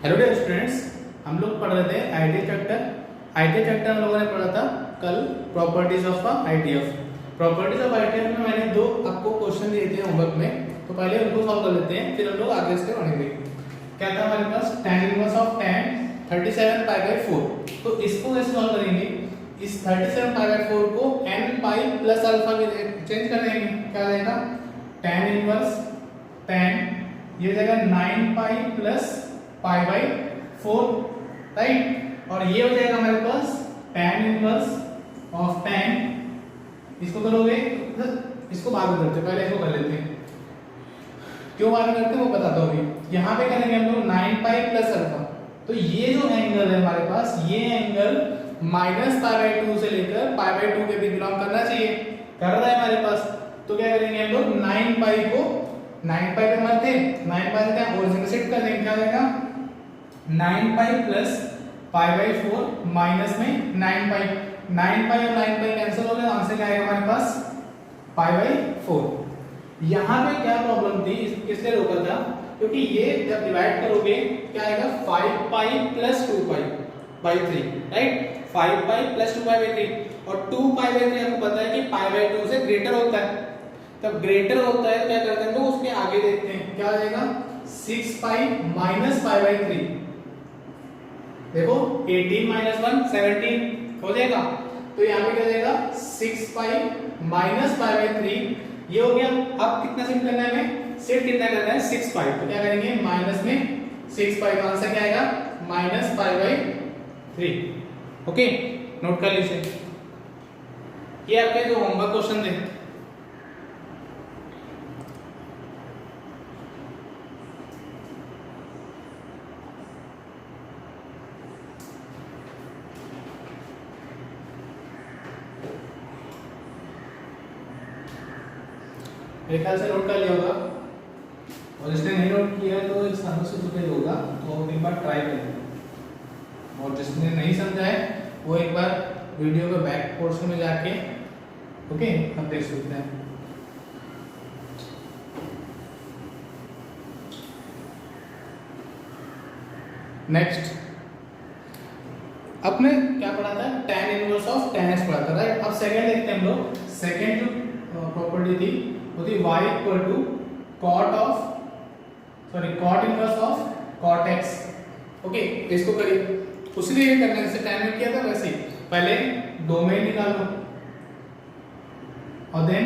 Hello dear students, हम लोग पढ़ रहे थे आईटी चैप्टर। आईटी चैप्टर हम लोगों ने पढ़ा था कल properties of ITF. Properties of ITF में मैंने दो आपको क्वेश्चन दिए थे होमवर्क में, तो पहले उनको सॉल्व कर लेते हैं, फिर हम लोग आगे से पढ़ेंगे। क्या था हमारे पास? tan inverse of tan 37 pi by 4। तो इसको कैसे सॉल्व करेंगे? इस 37 पाई बाई 4 को n पाई प्लस अल्फा में चेंज कर देंगे। क्या रहेगा? tan इनवर्स tan ये हो जाएगा 9 pi plus pi by 4, right. और ये हो जाएगा हमारे पास tan इनवर्स ऑफ tan। इसको करोगे, इसको बाद में करते हैं, पहले इसको कर लेते हैं। क्यों बाद में करते हैं वो बताता हूँ अभी। यहाँ पे करेंगे हम लोग 9 पाई प्लस अल्फा। तो ये जो एंगल है हमारे पास, ये एंगल माइनस पाई बाई 2 से लेकर पाई बाई 2 के बीच बिलोंग करना चाहिए, कर रहा है हमारे पास। तो क्या करेंगे हम लोग 9 पाई को 9 पाई पे मत थे, 9 पाई से ओरिजिन शिफ्ट कर देंगे। क्या हो जाएगा? 9 pi plus pi by 4 minus में 9 पाई। 9 पाई और 9 पाई कैंसिल हो गया, आंसर क्या आएगा हमारे पास? पाई बाई 4। यहाँ पे क्या प्रॉब्लम थी, किसने रोका था? क्योंकि ये जब डिवाइड करोगे क्या आएगा? 5 पाई plus 2 pi by 3, right. 5 pi plus 2 pi by 3 और 2 पाई बाई 3 आपको पता है कि पाई बाई 2 से ग्रेटर होता है। तब ग्रेटर होता है क्या करते हैं लोग, उसके आगे देखते हैं क्या आ जाएगा? 6 पाई माइनस पाई बाई 3। देखो 18 माइनस 1 17 हो जाएगा। तो यहाँ पे क्या हो जाएगा? 6 पाई माइनस पाई बाई 3 ये हो गया। अब कितना शिफ्ट करना है हमें? शिफ्ट कितना करना है? 6 पाई। तो क्या करेंगे? माइनस में 6 पाई का आंसर क्या आएगा? Minus pi by 3। Okay, note कर लीजिए। ये आपके जो होमवर्क क्वेश्चन थे। मेरे ख्याल से नोट कर लिया होगा, और जिसने नहीं नोट किया तो एक समझ से चुके होगा, तो एक बार ट्राई करें। और जिसने नहीं समझा है वो एक बार वीडियो के बैक पोर्शन में जाके ओके हम देख सकते हैं। नेक्स्ट अपने क्या पढ़ा था? tan inverse of tan x पढ़ा था, राइट। अब सेकंड देखते हैं हम लोग। सेकंड जो प्रॉपर्टी थी वो थी y equal to cot inverse of cot x। Okay, इसको करिए उसी लिए करने जैसे tan में किया था वैसे ही। पहले डोमेन निकालो और देन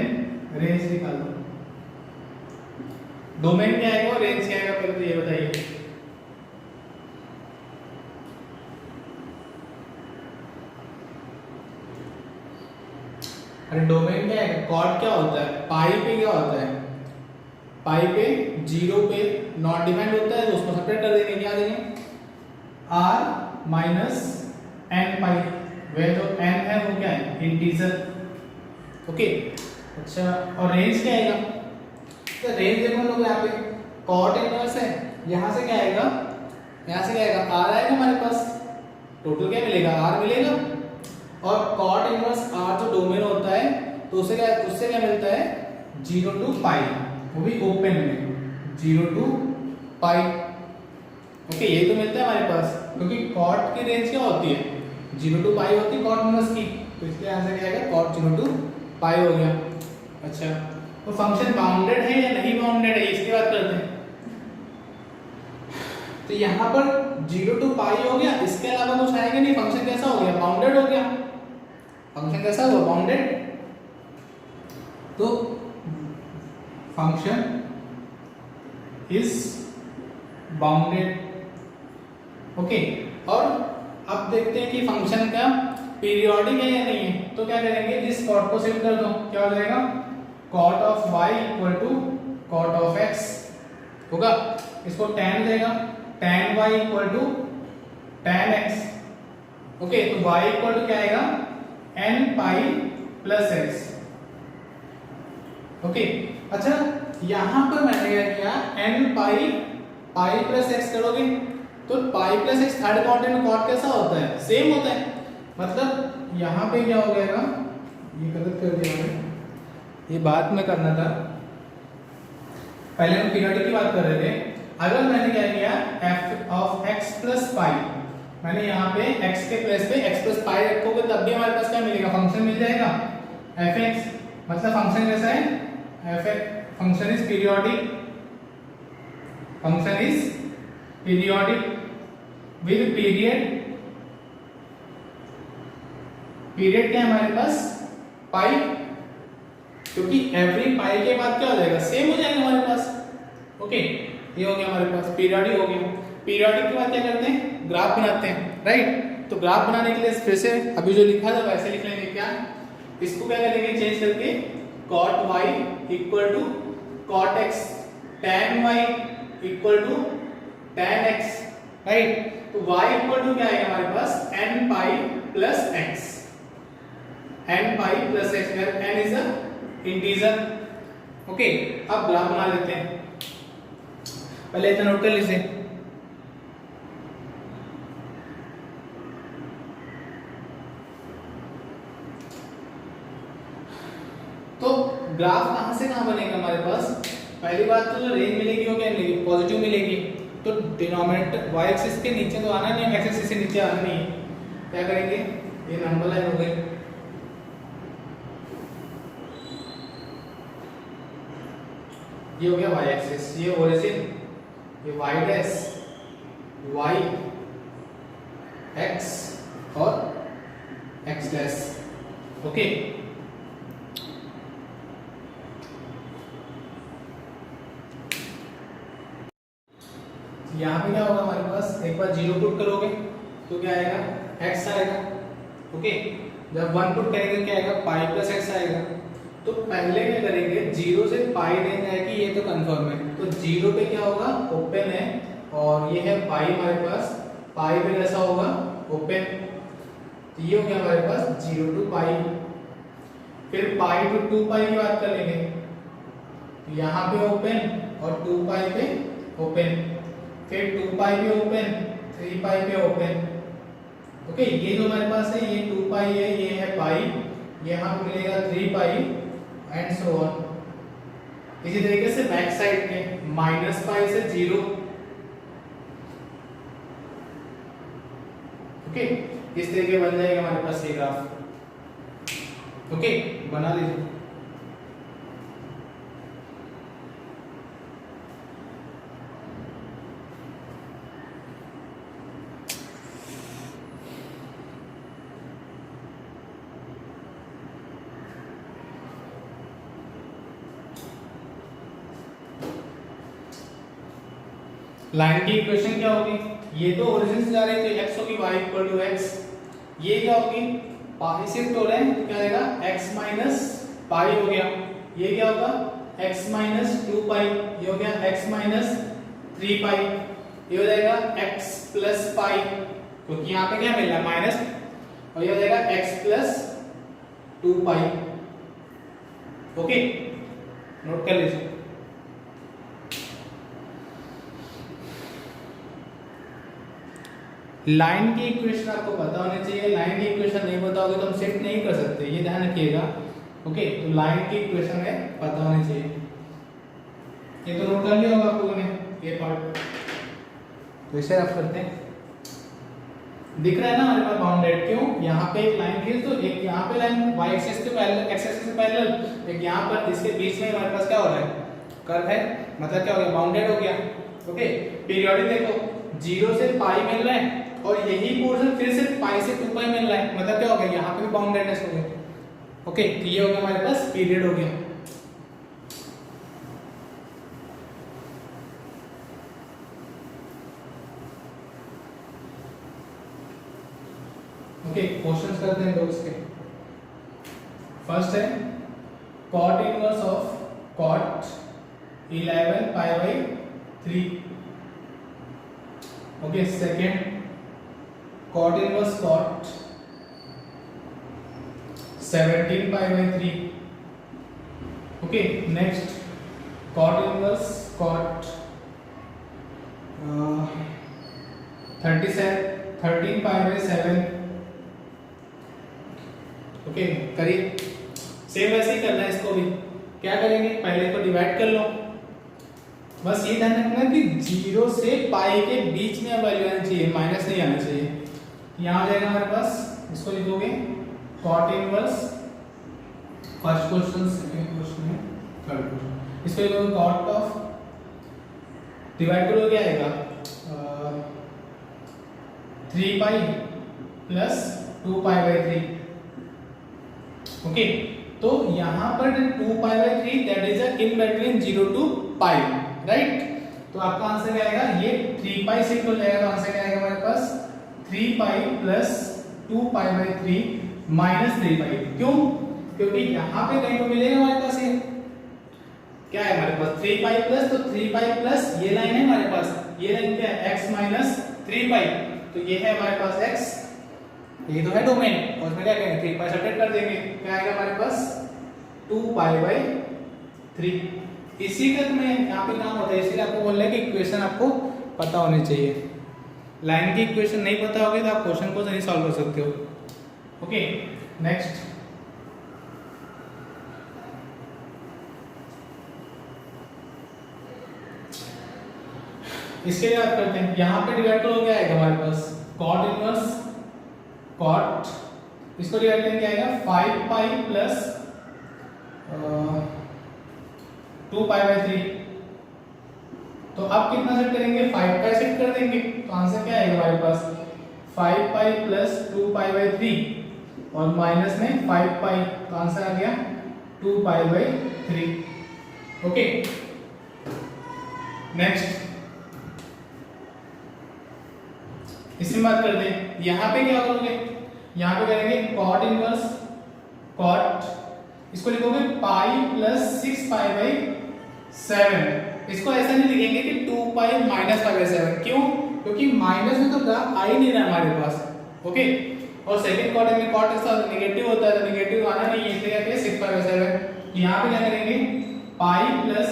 रेंज निकालो। डोमेन क्या आएगा और रेंज क्या आएगा, पहले तो ये बताइए। अरे डोमेन क्या है? कॉर्ड क्या होता है? पाई पे क्या होता है? पाई पे 0 पे नॉट डिफाइंड होता है, तो उसको सेपरेट कर देंगे। क्या देंगे? r माइनस n पाई। वह जो n है वो क्या है? इंटीजर। ओके, अच्छा। और रेंज क्या आएगा? तो रेंज देखो लोग, यहाँ पे कॉट इनवर्स है, यहाँ से क्या आएगा? यहाँ से क्या आएगा? r आएगा हमारे पास। टोटल क्या मिलेगा? r मिलेगा। और cot इनवर्स r जो डोमेन होता है तो उससे क्या मिलता है? 0 टू पाई, वो भी ओपन में 0 टू पाई। ओके, ये तो मिलता है हमारे पास, क्योंकि cot की रेंज क्या होती है? 0 टू पाई होती है cot इनवर्स की, तो इसलिए आंसर क्या आएगा? cot 0 टू पाई हो गया। अच्छा, तो फंक्शन बाउंडेड है या नहीं बाउंडेड है, इसकी बात करते हैं। तो यहाँ पर 0 टू पाई हो गया, इसके अलावा कुछ आएगा नहीं। फंक्शन कैसा हो गया? बाउंडेड हो गया। फंक्शन कैसा हुआ? बाउंडेड। तो फंक्शन इज बाउंडेड। ओके, और अब देखते हैं कि फंक्शन का पीरियोडिक है या नहीं है। तो क्या करेंगे? इस कॉट को शिफ्ट कर दो। क्या हो जाएगा? Cot of y equal to cot of x होगा। इसको tan हो जाएगा, tan y equal to tan x। ओके, तो y इक्वल टू क्या आएगा? n pi plus x। Okay, अच्छा यहां पर मैंने क्या किया? n पाई प्लस x करोगे तो pi plus x third quadrant cot कैसा होता है? सेम होता है। मतलब यहां पे क्या हो जाएगा? ये गलत कर दिया मैंने, ये बात में करना था। पहले हम पीरियोडिक की बात कर रहे थे। अगर मैंने क्या किया f of x x plus pi, मैंने यहाँ पे x के प्लेस पे x प्लस पाई रखोगे तब भी हमारे पास क्या मिलेगा, फंक्शन मिल जाएगा fx। मतलब फंक्शन कैसा है, fx function is periodic, function is periodic with period, period क्या है हमारे पास पाई, क्योंकि एवरी पाई के बाद क्या हो जाएगा, सेम हो जाएगा हमारे पास। ओके, ये हो गया हमारे पास पीरियोडिक हो गया। पीरियोडिक के बाद क्या करते हैं, ग्राफ बनाते हैं, राइट। तो ग्राफ बनाने के लिए फिर से अभी जो लिखा था वैसे लिख लेंगे, क्या इसको क्या करेंगे चेंज करके, cot y equal to cot x, tan y equal to tan x, right. तो y इक्वल टू क्या है हमारे पास, n pi plus x, n pi plus x, n is a integer. Okay, अब ग्राफ बना लेते हैं, पहले इतना नोट कर लीजिए। तो ग्राफ कहां से कहां बनेगा हमारे पास, पहली बात तो जो रेंज मिलेगी वो क्या मिलेगी, पॉजिटिव मिलेगी। तो डिनोमिनेटर y एक्सिस के नीचे तो आना नहीं है, x एक्सिस से नीचे आना नहीं है, क्या करेंगे, ये नंबर लाइन हो गई, ये हो गया y एक्सिस, ये ओरिजिन, ये y डैश, y x और x डैश। ओके, यहाँ पे क्या होगा हमारे पास, एक बार 0 पुट करोगे तो क्या आएगा, x आएगा। ओके, जब 1 पुट करेंगे क्या आएगा, पाई प्लस x आएगा। तो पहले क्या करेंगे, 0 से पाई रेंज है कि ये तो कंफर्म है, तो 0 पे क्या होगा, ओपन है, और ये है पाई हमारे पास, पाई पे कैसा होगा, ओपन। तो ये हो गया हमारे पास 0 टू पाई। फिर पाई टू 2 पाई की बात कर लेंगे, तो यहाँ पे ओपन और 2 पाई पे ओपन, फिर 2 पाई पे ओपन, 3 पाई पे ओपन। ओके, ये जो हमारे पास है ये 2 पाई है, ये है पाई, यहाँ पे मिलेगा 3 पाई एंड सो ऑन। इसी तरीके से बैक साइड में माइनस पाई से 0। ओके, इस तरीके बन जाएगा हमारे पास ये ग्राफ। ओके, बना लीजिए। लाइन की इक्वेशन क्या होगी, ये तो ओरिजिन से जा रही है तो x होगी y इक्वल टू x, ये क्या होगी, पाई शिफ्ट हो रहे हैं तो क्या आएगा, x माइनस पाई हो गया, ये क्या होगा, x माइनस 2 पाई, ये हो गया x माइनस 3 पाई, ये हो जाएगा x प्लस पाई, क्योंकि यहाँ पे क्या मिल रहा है माइनस, और ये हो जाएगा x प्लस 2 पाई। ओके, नोट कर लीजिए। लाइन की इक्वेशन आपको पता होनी चाहिए, लाइन की इक्वेशन नहीं पता होगी तो हम सेट नहीं कर सकते, ये ध्यान रखिएगा। ओके, तो लाइन की इक्वेशन है पता होनी चाहिए, ये तो नोट कर लिया होगा आप लोगों ने ये पार्ट। तो इसे आप करते हैं, दिख रहा है ना हमारे पास बाउंडेड, क्यों, यहाँ पे एक लाइन खींच तो एक यहाँ पे लाइन y एक्सिस के पैरेलल, x एक्सिस के पैरेलल, एक यहाँ पर, इसके बीच में हमारे पास क्या हो रहा है, कर्व है, मतलब क्या हो गया, बाउंडेड हो गया। ओके, पीरियोडिक देखो 0 से पाई मिल रहा है और यही पोर्शन फिर से पाई से 2 पाई मिल रहा है, मतलब क्या हो गया, यहाँ पे भी बाउंडेडनेस हो गया। ओके, तो ये हो गया हमारे पास पीरियड हो गया। ओके, क्वेश्चंस करते हैं लोग इसके। फर्स्ट है cot inverse of cot 11 pi by 3। Okay, second cot inverse cot 17 pi by 3। Okay, next cot inverse cot 13 pi by 7। Okay, करिए, सेम वैसे ही करना है इसको भी। क्या करेंगे, पहले इसको डिवाइड कर लो, बस ये ध्यान रखना कि 0 से पाई के बीच में वैल्यू आनी चाहिए, माइनस नहीं आना चाहिए। यहाँ आ जाएगा हमारे पास, इसको लिखोगे cot inverse, first question, second question है, थर्ड क्वेश्चन, इसको लिखोगे कॉट ऑफ, डिवाइड करोगे क्या आएगा 3 pi plus 2 pi by 3। Okay, तो यहाँ पर 2 pi by 3 that is in between 0 to pi, right. तो आपका आंसर क्या आएगा, ये 3 पाई से इक्वल जाएगा, तो आंसर क्या आएगा हमारे पास 3 pi plus 2 pi by 3 minus 3 पाई। क्यों? क्योंकि यहाँ पे कहीं तो मिलेगा हमारे पास, ये क्या है हमारे पास 3 पाई प्लस, तो 3 पाई प्लस ये लाइन है हमारे पास, ये लाइन क्या है x माइनस 3 पाई, तो ये है हमारे पास x, ये तो है डोमेन, और इसमें क्या करेंगे 3 पाई सब्ट्रैक्ट कर देंगे, क्या आएगा हमारे पास 2 पाई बाई 3। इसी का में यहाँ पे काम होता है, इसलिए आपको बोल रहा है कि इक्वेशन आपको पता होनी चाहिए। लाइन की इक्वेशन नहीं पता होगी तो आप क्वेश्चन को नहीं सॉल्व कर सकते हो। ओके, नेक्स्ट, इसके लिए बात करते हैं। यहाँ पे डिवाइड करोगे क्या आएगा हमारे पास कॉट इनवर्स कॉट, इसको डिवाइड करेंगे क्या आएगा 5 पाई प्लस 2 पाई बाई 3। तो अब कितना सेट करेंगे 5 पाई सेट कर देंगे, तो आंसर क्या आएगा हमारे पास 5 पाई प्लस 2 पाई बाई 3 और माइनस में 5 पाई, तो आंसर आ गया 2 पाई बाई 3। ओके, नेक्स्ट इसमें बात करते हैं। यहाँ पे क्या करोगे, यहाँ पे करेंगे कॉट इनवर्स कॉट, इसको लिखोगे पाई प्लस 6 पाई बाई 7। इसको ऐसा नहीं लिखेंगे कि 2 पाई माइनस पाई बाई 7, क्यों? क्योंकि माइनस में तो आ ही नहीं रहा हमारे पास। ओके, और सेकंड कॉट में कॉट ऐसा नेगेटिव होता है, तो नेगेटिव आना नहीं है, इसलिए क्या करेंगे 6 पाई बाई 7। यहाँ पे क्या करेंगे pi plus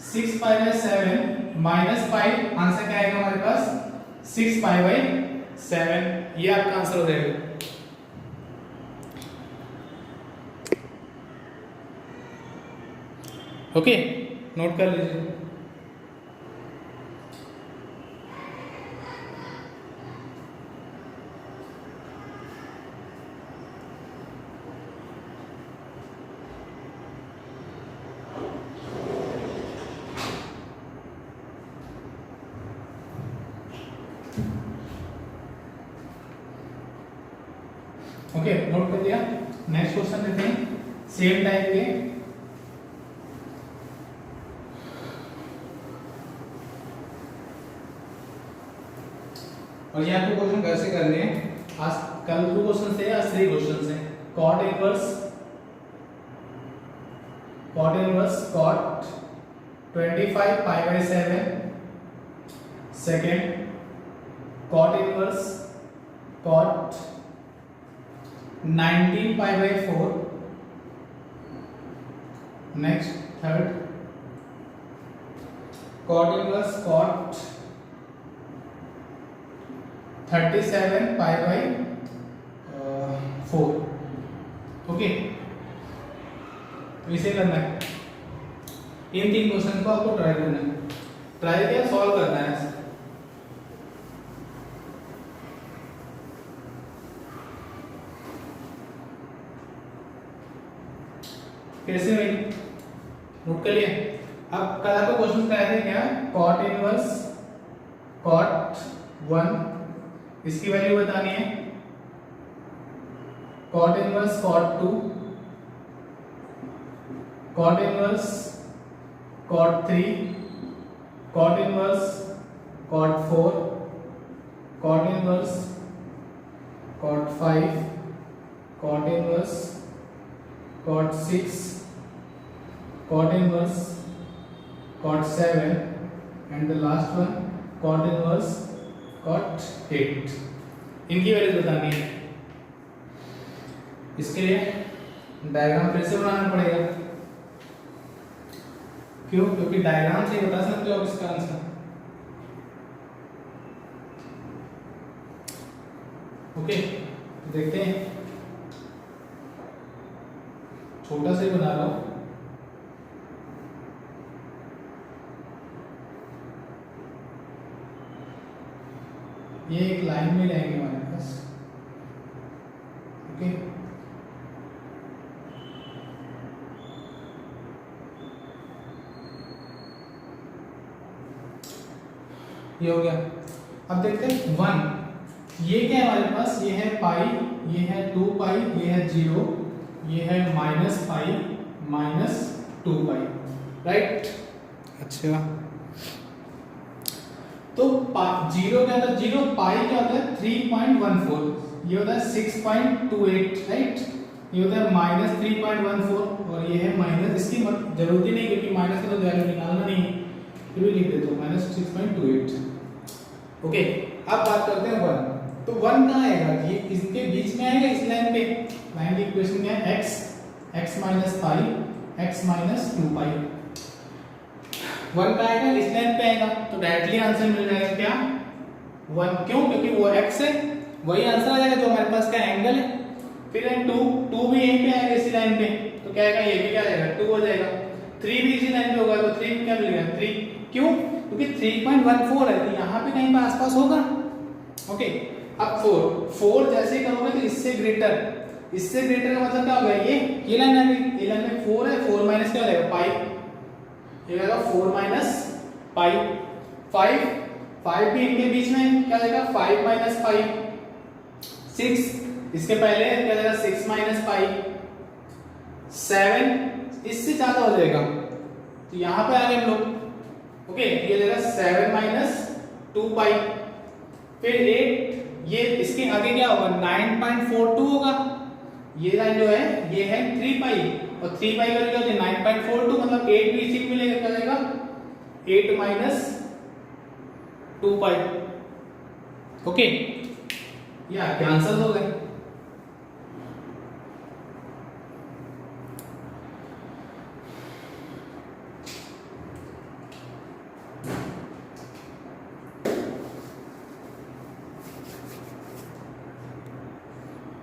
6 pi by 7 minus pi, answer क्या आएगा हमारे पास 6 पाई बाई 7। ये आपका आंसर हो जाएगा। ओके, नोट कर लीजिए। ओके, नोट कर दिया। नेक्स्ट क्वेश्चन लेते हैं सेम टाइप के। और ये आपको क्वेश्चन कैसे करने हैं, आज कल 2 क्वेश्चन से, आज 3 क्वेश्चन से। Cot inverse cot 25 pi by 7। Second cot inverse cot 19 pi by 4। Next third cot inverse cot 37 pi by 4। Okay, इसे करना है, इन 3 क्वेश्चन को आपको ट्राई करना है, ट्राई क्या सॉल्व करना है। कैसे में नोट कर लिया। अब कल आपको क्वेश्चन कराए थे क्या, कॉट इनवर्स कॉट 1, इसकी वैल्यू बतानी है। Cot inverse cot 2, cot inverse cot 3, cot inverse cot 4, cot inverse cot 5, cot inverse cot 6, cot inverse cot 7 and the last one cot inverse cot 8। इनकी वैल्यूज बतानी है। इसके लिए डायग्राम फिर से बनाना पड़ेगा। क्यों? क्योंकि डायग्राम से बता सकते हो आप इसका आंसर। ओके, तो देखते हैं, छोटा से बना रहा हूं। ये एक लाइन में रहेंगे हमारे पास। ओके, ये हो गया। अब देखते हैं 1, ये क्या है हमारे पास, ये है पाई, ये है 2 पाई, ये है 0, ये है -पाई -2 पाई, राइट। अच्छा, तो 0 क्या होता है, 0 पाई क्या होता है 3.14, ये होता है 6.28, राइट। ये होता है -3.14 और ये है माइनस, इसकी जरूरत ही नहीं क्योंकि माइनस का तो वैल्यू निकालना नहीं है, फिर भी लिख देता हूँ -6.28। ओके, अब बात करते हैं 1। तो 1 कहाँ आएगा, ये इसके बीच में आएगा, इस लाइन पे। लाइन की इक्वेशन क्या है, x पाई x -2 पाई। 1 का आएगा, इस लाइन पे आएगा, तो डायरेक्टली आंसर मिल जाएगा क्या 1। क्यों, क्योंकि वो x है, वही आंसर आ जाएगा जो हमारे पास का एंगल है। फिर 2 भी यहीं पे आएगा इसी लाइन पे, तो क्या आएगा, ये भी क्या आएगा 2 हो जाएगा। 3 भी इसी लाइन पे होगा, तो 3 क्या मिलेगा 3। क्यों, क्योंकि 3.14 है, तो यहाँ पे कहीं पे आसपास होगा। ओके, अब 4 जैसे ही करोगे तो इससे ग्रेटर का मतलब क्या होगा, ये लाइन है, ये लाइन में 4 है, 4 माइनस क्या हो जाएगा पाई, ये आएगा 4 माइनस पाई। 5 भी इनके बीच में क्या जाएगा 5 माइनस पाई। 6 इसके पहले क्या जाएगा 6 माइनस पाई। 7 इससे ज्यादा हो जाएगा, तो यहाँ पे आ गए हम लोग। ओके, ये जाएगा 7 माइनस 2 पाई। फिर 8, ये इसके आगे क्या होगा 9.42 होगा। ये लाइन जो है ये है 3 पाई, और 3 पाई का क्या होता है 9.42, मतलब 8 भी इसी को मिलेगा, क्या जाएगा 8 माइनस 2 पाई। ओके, ये आपके आंसर हो गए।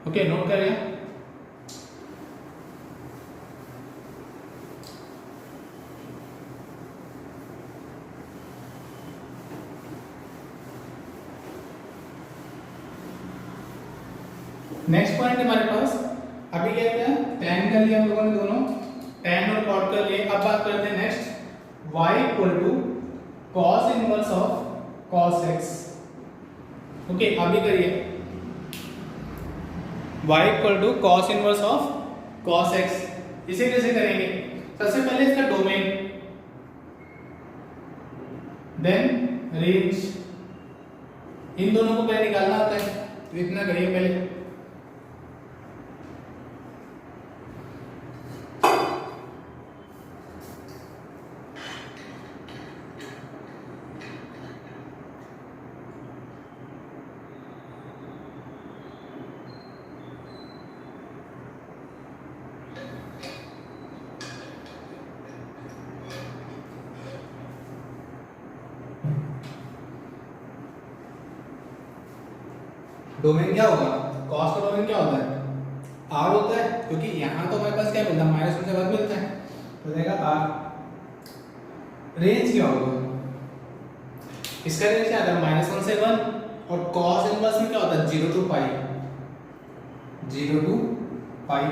ओके, नोट करिए। नेक्स्ट पॉइंट हमारे पास अभी क्या है, tan कर लिया हम लोगों ने दोनों, tan और cot कर लिए। अब बात करते हैं next y equal to cos inverse of cos x। Okay, अभी करिए y equal to cos inverse of cos x। इसे कैसे करेंगे, सबसे पहले इसका डोमेन, देन रेंज, इन दोनों को पहले निकालना होता है, तो इतना करिए पहले। डोमेन क्या होगा, कॉस का डोमेन क्या होता है r होता है, क्योंकि यहाँ तो हमारे पास क्या मिलता है -1 से 1 मिलता है, तो जाएगा r। रेंज क्या होगा, इसका रेंज क्या आता है -1 से 1, और cos इनवर्स में क्या होता है 0 टू पाई, 0 टू पाई,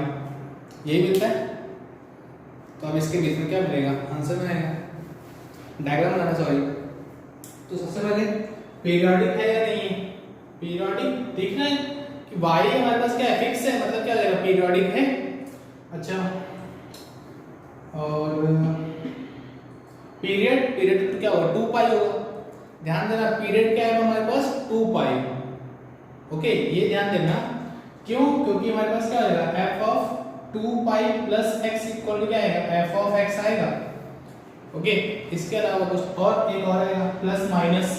यही मिलता है। तो अब इसके बीच में क्या मिलेगा, आंसर में आएगा। डायग्राम बनाना, सॉरी। तो सबसे पहले पीरियोडिक है या नहीं है, पीरियोडिक दिख रहा है कि y हमारे पास क्या है फिक्स है, मतलब क्या जाएगा पीरियोडिक है। अच्छा, और पीरियड तो क्या होगा 2 पाई होगा। ध्यान देना, पीरियड क्या है हमारे पास 2 पाई। ओके, ये ध्यान देना, क्यों, क्योंकि हमारे पास क्या आएगा f ऑफ 2 पाई प्लस x इक्वल टू क्या आएगा f ऑफ x आएगा। ओके, इसके अलावा कुछ और एक और आएगा प्लस माइनस,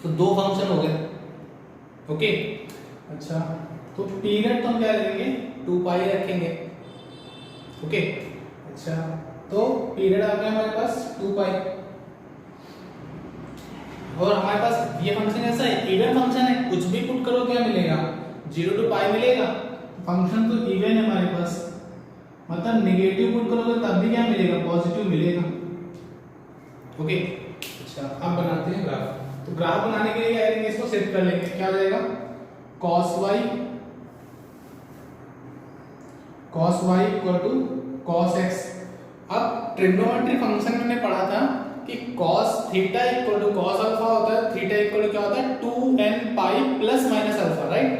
तो 2 फंक्शन हो गए। ओके, अच्छा, तो पीरियड तो हम क्या रखेंगे 2 पाई रखेंगे। ओके, अच्छा, तो पीरियड आ गया हमारे पास 2 पाई, और हमारे पास ये फंक्शन ऐसा है इवन फंक्शन है, कुछ भी पुट करो क्या मिलेगा 0 टू पाई मिलेगा। फंक्शन तो इवन है हमारे पास, मतलब नेगेटिव पुट करोगे तब भी क्या मिलेगा पॉजिटिव मिलेगा। ओके, अच्छा, अब बनाते हैं ग्राफ। तो ग्राफ बनाने के लिए क्या करेंगे, इसको शिफ्ट कर लेंगे, क्या हो जाएगा cos y equal to cos x। अब ट्रिग्नोमेट्री फंक्शन में हमने पढ़ा था कि cos theta equal to cos alpha होता है, थीटा इक्वल टू क्या होता है 2n pi plus minus alpha, right.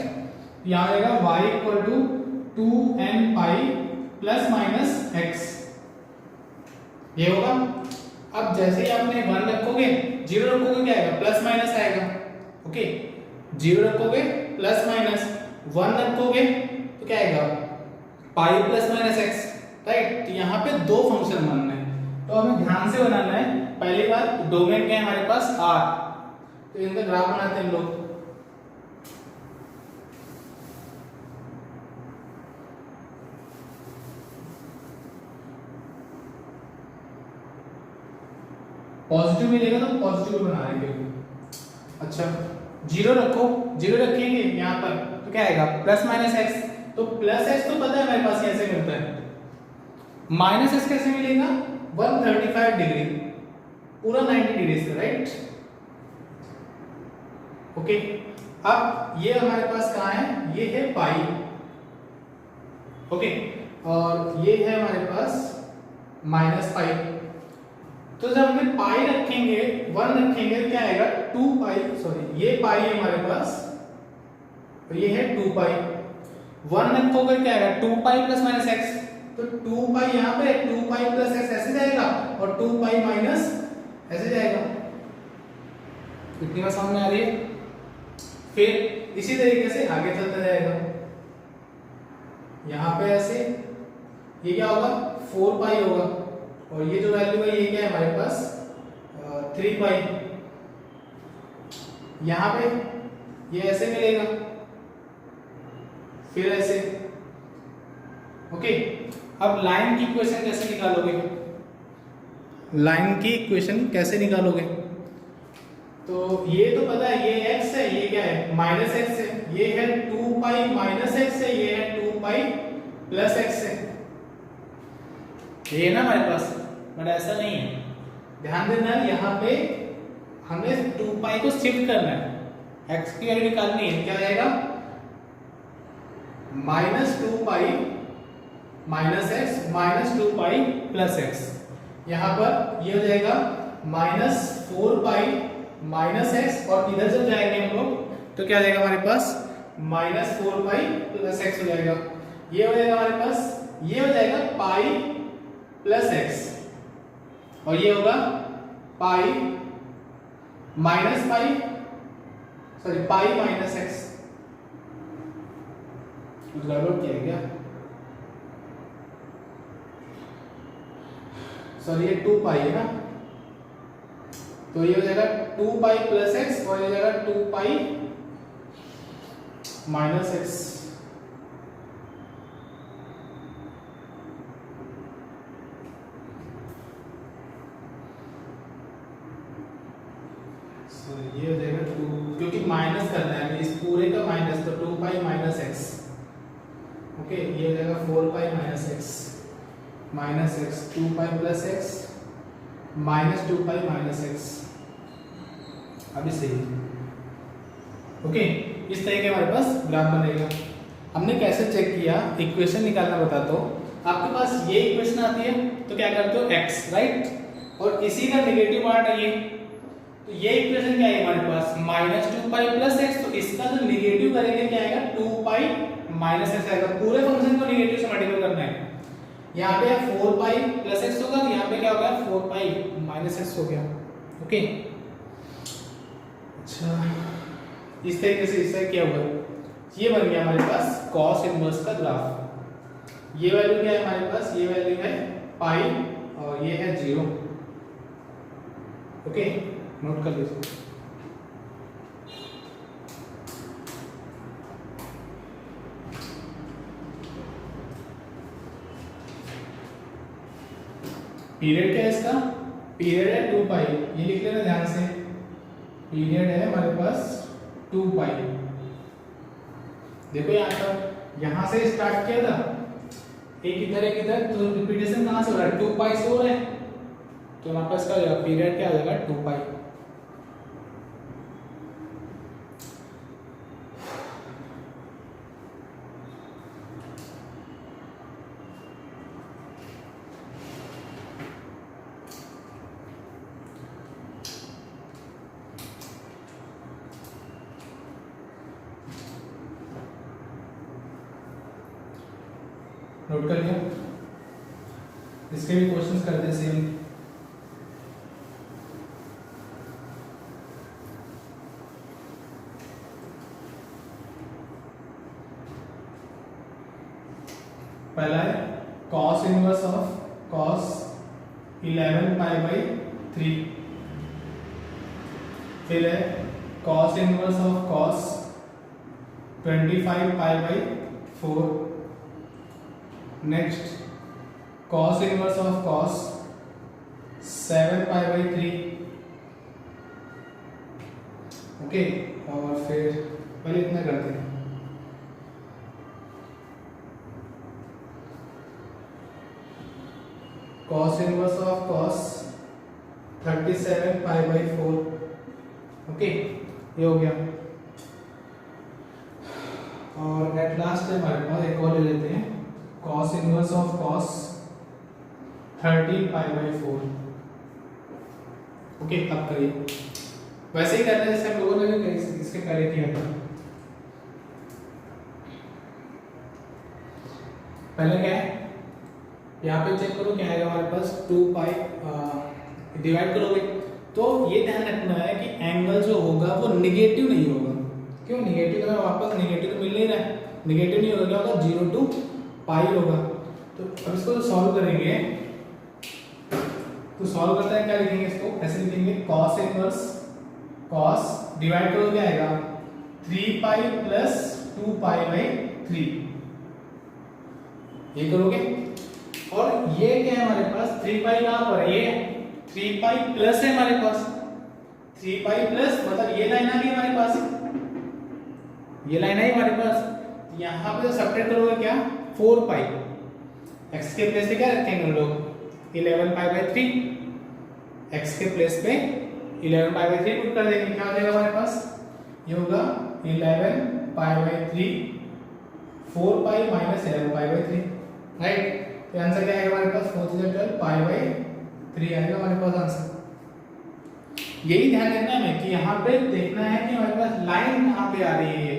यहाँ आएगा y equal to 2n pi plus minus x, ये होगा। अब जैसे ही आपने 1 रखोगे 0 रखोगे क्या आएगा, प्लस माइनस आएगा, ओके। 0 रखोगे प्लस माइनस, 1 रखोगे तो क्या आएगा पाई प्लस माइनस x, राइट। तो यहाँ पे दो फंक्शन बनाना है, तो हमें ध्यान से बनाना है। पहली बात डोमेन क्या है हमारे पास r, तो इनका ग्राफ बनाते हैं हम लोग। पॉजिटिव मिलेगा तो पॉजिटिव बना देंगे। अच्छा 0 रखो, 0 रखेंगे यहाँ पर तो क्या आएगा प्लस माइनस x, तो प्लस x तो पता है हमारे पास कैसे मिलता है, माइनस x कैसे मिलेगा 135 डिग्री, पूरा 90 डिग्री से, राइट। ओके अब ये हमारे पास कहाँ है, ये है पाई, ओके, और ये है हमारे पास माइनस पाई। तो जब हमने पाई रखेंगे 1 रखेंगे क्या आएगा 2 पाई, सॉरी ये पाई है हमारे पास, तो ये है 2 पाई। 1 रखोगे क्या आएगा 2 पाई प्लस माइनस x, तो 2 पाई यहाँ पे 2 पाई प्लस x ऐसे जाएगा और 2 पाई माइनस ऐसे जाएगा। इतनी बात समझ में आ रही है। फिर इसी तरीके से आगे चलता जाएगा, यहाँ पे ऐसे ये क्या होगा 4 पाई होगा, और ये जो वैल्यू है ये क्या है हमारे पास 3 पाई। यहाँ पे ये ऐसे मिलेगा, फिर ऐसे, ओके। अब लाइन की इक्वेशन कैसे निकालोगे, लाइन की इक्वेशन कैसे निकालोगे, तो ये तो पता है ये x है, ये क्या है माइनस x है, ये है 2 पाई माइनस x है, ये है 2 पाई प्लस x है, ये है ना हमारे पास, बट ऐसा नहीं है। ध्यान देना यहाँ पे हमें 2 पाई को शिफ्ट करना है, x की वैल्यू निकालनी है, क्या आएगा माइनस 2 पाई माइनस x माइनस 2 पाई प्लस x। यहाँ पर ये हो जाएगा माइनस 4 पाई माइनस x, और इधर जब जाएंगे हम लोग तो क्या जाएगा हमारे पास माइनस 4 पाई प्लस x हो जाएगा। ये हो जाएगा हमारे पास, ये हो जाएगा पाई प्लस x, और ये होगा पाई माइनस पाई, सॉरी पाई माइनस x। कुछ गड़बड़ किया है क्या, सॉरी ये 2 पाई है ना, तो ये हो जाएगा 2 पाई प्लस x, और ये हो जाएगा 2 पाई माइनस x। ये हो जाएगा 2, क्योंकि माइनस करना है इस पूरे का माइनस, तो 2 पाई माइनस x, ओके। ये हो जाएगा 4 पाई माइनस x 2 पाई प्लस x माइनस 2 पाई माइनस x, अभी सही, ओके। इस तरह के हमारे पास ग्राफ बनेगा। हमने कैसे चेक किया, इक्वेशन निकालना बताता हूँ। आपके पास ये इक्वेशन आती है तो क्या करते हो x, राइट, और इसी का नेगेटिव पार्ट है ये, तो ये इक्वेशन क्या है हमारे पास माइनस 2 पाई प्लस x, तो इसका जो नेगेटिव करेंगे क्या आएगा 2 पाई माइनस x आएगा। पूरे फंक्शन को नेगेटिव से मल्टीप्लाई करना है, यहाँ पे 4 पाई प्लस x होगा, तो यहाँ पे क्या होगा 4 पाई माइनस x हो गया, ओके। अच्छा इस तरीके से इससे क्या हुआ, ये बन गया हमारे पास cos इनवर्स का ग्राफ। ये वैल्यू क्या है हमारे पास, ये वैल्यू है पाई और ये है 0, ओके, नोट कर लीजिए। पीरियड क्या है इसका, पीरियड है 2 पाई, ये लिख लेना ध्यान से, पीरियड है हमारे पास 2 पाई। देखो यहाँ पर, यहाँ से स्टार्ट किया था, एक इधर, तो रिपीटेशन कहाँ से हो रहा है 2 पाई से हो रहा है, तो हमारे पास क्या हो जाएगा पीरियड क्या हो जाएगा 2 पाई, नोट कर लिया। इसके भी क्वेश्चंस करते हैं सेम। पहला है cos inverse of cos 11 pi by 3। फिर है cos inverse of cos 25 pi by 4। Next cos inverse of cos 7 pi by 3। Okay, और फिर पहले इतना करते हैं। cos inverse of cos 37 pi by 4। Okay, ये हो गया। और एट लास्ट है हमारे पास एक और ले लेते हैं, cos inverse of cos 30 pi by 4। Okay, अब करिए वैसे ही करना है जैसे हम लोगों ने इसके पहले किया था। पहले क्या है, यहाँ पे चेक करो क्या आएगा हमारे पास, 2 पाई डिवाइड करोगे तो ये ध्यान रखना है कि एंगल जो होगा वो निगेटिव नहीं होगा। क्यों निगेटिव, तो वापस निगेटिव तो मिल नहीं रहा है, निगेटिव नहीं होगा, क्या होगा 0 to पाई होगा। तो अब इसको सॉल्व करेंगे तो सॉल्व करते हैं, क्या लिखेंगे इसको, ऐसे लिखेंगे cos इनवर्स cos डिवाइड करो क्या आएगा 3 पाई प्लस 2 पाई बाई 3। ये करोगे और ये क्या है हमारे पास 3 पाई कहां पर है, ये 3 पाई प्लस है हमारे पास, 3 पाई प्लस मतलब ये लाइन आ गई हमारे पास, ये लाइन आई हमारे पास। यहां पे सब्ट्रैक्ट करोगे क्या 4 पाई, x के प्लेस पे क्या रखेंगे हम लोग 11 पाई बाई 3, x के प्लेस पे 11 पाई बाई 3 पुट कर देंगे, क्या हो जाएगा हमारे पास, ये होगा 11 पाई by 3 4 pi minus 11 pi by 3, right. तो आंसर क्या आएगा हमारे पास 4 12 पाई बाई 3 आएगा हमारे पास आंसर। यही ध्यान रखना है कि यहाँ पे देखना है कि हमारे पास लाइन कहाँ पे आ रही है,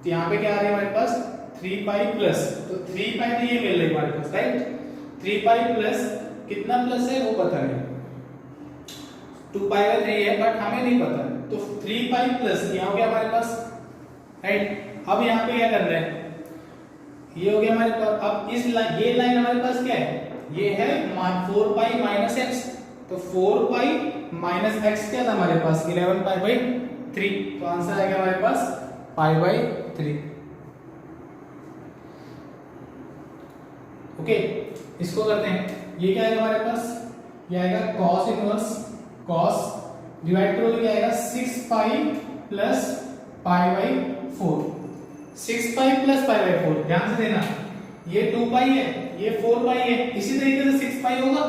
तो यहाँ पे क्या आ रही है हमारे पास 3 पाई प्लस, तो 3 पाई तो ये मिल रही है हमारे पास, राइट। 3 पाई प्लस कितना प्लस है वो पता नहीं, 2 पाई बाई 3 है बट हमें नहीं पता, तो 3 पाई प्लस यहाँ हो गया हमारे पास, राइट। अब यहाँ पे क्या कर रहे हैं, ये हो गया हमारे पास। अब इस ये लाइन हमारे पास क्या है, ये है 4 पाई माइनस एक्स, तो 4 पाई माइनस एक्स क्या था हमारे पास 11 पाई बाई 3, तो आंसर आएगा हमारे पास पाई बाई 3। ओके, इसको करते हैं, ये क्या आएगा हमारे पास, ये आएगा cos इनवर्स cos डिवाइड करोगे क्या आएगा 6 pi plus pi by 4, 6 pi plus pi by 4, ध्यान से देना, ये 2 पाई है, ये 4 पाई है, इसी तरीके से 6 पाई होगा,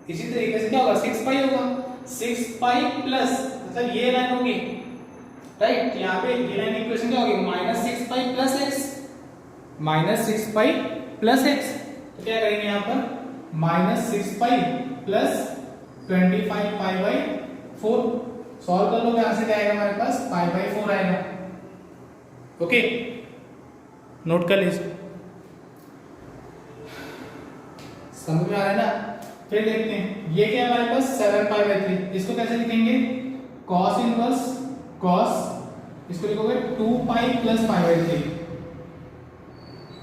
इसी तरीके से क्या होगा 6 पाई होगा, 6 पाई प्लस मतलब ये लाइन होगी, राइट। यहाँ पे ये लाइन इक्वेशन क्या होगी -6 pi plus x, -6 pi plus x, तो क्या करेंगे यहाँ पर -6 pi plus 25 pi by 4, solve कर लो, यहाँ से क्या आएगा हमारे पास पाई बाई 4 आएगा। ओके, नोट कर लीजिए, समझ में आ रहा है ना। फिर देखते हैं ये क्या है हमारे पास 7 पाई बाई 3, इसको कैसे लिखेंगे cos इनवर्स cos, इसको लिखोगे 2 पाई प्लस पाई बाई 3,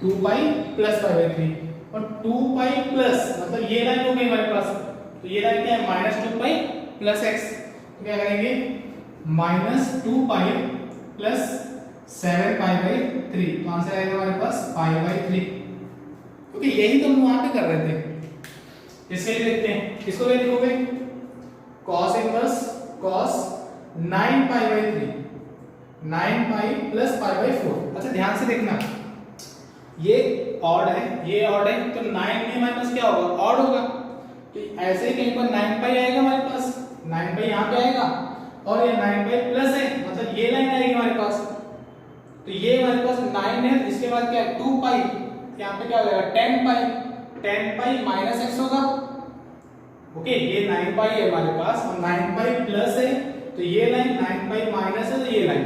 2 पाई प्लस पाई बाई 3, और 2 पाई प्लस मतलब ये लाइन हो गई हमारे पास, तो ये लाइन क्या है -2 पाई प्लस x, तो क्या करेंगे -2 पाई प्लस 7 पाई बाई 3, तो आंसर आएगा हमारे पास पाई बाई 3। क्योंकि यही तो हम वहां पे कर रहे थे, इसके लिए देखते हैं, इसको क्या लिखोगे cos inverse cos 9 pi by 3, 9 pi plus pi by 4। अच्छा ध्यान से देखना, ये ऑड है, ये ऑड है, तो 9 में हमारे पास क्या होगा ऑड होगा, तो ऐसे ही कहीं पर 9 पाई आएगा हमारे पास, 9 पाई यहाँ पे आएगा, और ये 9 पाई प्लस है मतलब ये लाइन आएगी हमारे पास, तो ये हमारे पास 9 है, इसके बाद क्या है 2 पाई, यहाँ पे क्या हो जाएगा 10 पाई माइनस एक्स होगा। ओके, ये 9 पाई है हमारे पास और 9 पाई प्लस है, तो ये लाइन 9 पाई माइनस है, तो ये लाइन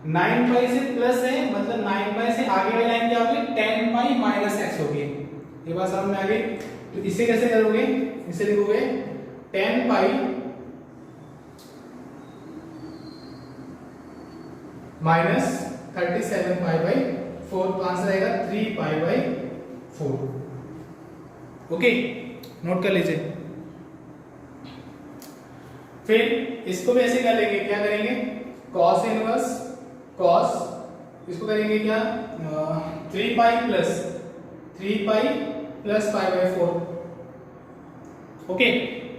9 पाई से प्लस है, मतलब 9 पाई से आगे वाली लाइन क्या होगी, 10 पाई माइनस एक्स होगी। ये बात समझ में आ गई। तो इसे कैसे करोगे, इसे लिखोगे 10 पाई माइनस 37 पाई बाई 4, तो आंसर आएगा 3 पाई बाई 4। ओके, नोट कर लीजिए। फिर इसको भी ऐसे कर लेंगे, क्या करेंगे, cos इनवर्स cos, इसको करेंगे क्या, 3 pi plus 3 pi plus pi by 4। Okay,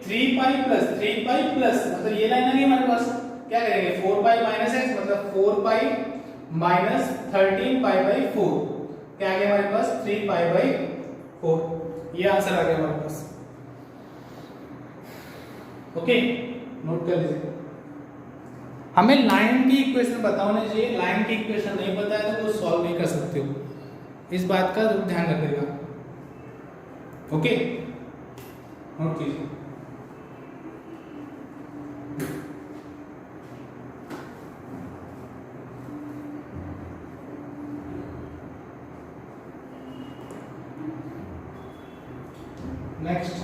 3 pi plus मतलब ये लाइन आ गई हमारे पास, क्या करेंगे 4 पाई माइनस एक्स, मतलब 4 पाई माइनस 13 पाई बाई 4, क्या आ गया हमारे पास 3 पाई बाई 4। ये आंसर आ गया हमारे पास। ओके, नोट कर लीजिए। हमें लाइन की इक्वेशन पता होना चाहिए, लाइन की इक्वेशन नहीं पता है तो सॉल्व नहीं कर सकते हो, इस बात का ध्यान रखिएगा। ओके, नोट कीजिए। नेक्स्ट,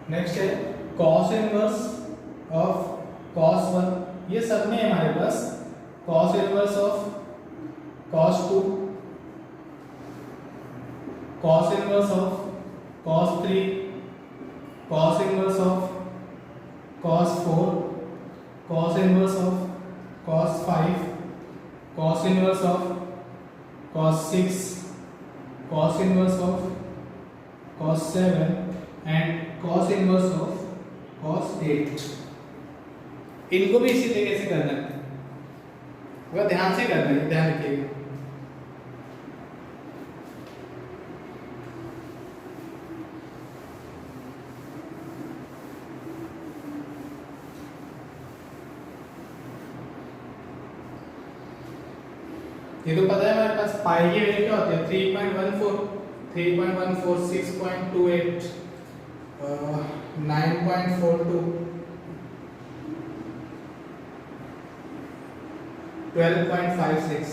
नेक्स्ट है cos इनवर्स ऑफ cos 1, ये सब में है हमारे पास cos inverse of cos 2, cos inverse of cos 3, cos inverse of cos 4, cos inverse of cos 5, cos inverse of cos 6, cos inverse of cos 7 and cos inverse of cos 8। इनको भी इसी तरीके से करना है, वह ध्यान से करना है, ध्यान रखिएगा। ये तो पता है हमारे पास पाई की वैल्यू क्या होती है, 3.14, 3.14, 6.28, 9.42, 12.56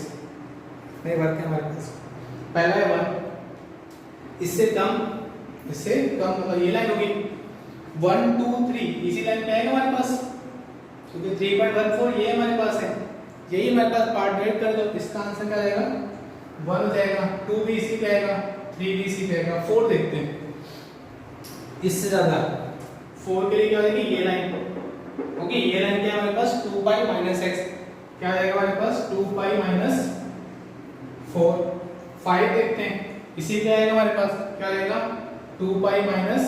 नहीं बढ़ते हमारे पास। पहला है 1, इससे कम मतलब ये लाइन होगी 1 2 3, इसी लाइन में आएगा हमारे पास, क्योंकि 3.14 ये हमारे पास है, यही हमारे पास पार्ट डिवाइड कर दो, इसका आंसर क्या आएगा 1 हो जाएगा, 2 भी इसी पे आएगा, 3 भी इसी पे आएगा, 4 देखते हैं इससे ज्यादा 4 के लिए क्या होगी ये लाइन। ओके, ये लाइन क्या है हमारे पास 2 पाई माइनस एक्स, क्या आएगा हमारे पास 2 पाई माइनस 4। 5 देखते हैं, इसी पे आएगा हमारे पास, क्या आएगा 2 पाई माइनस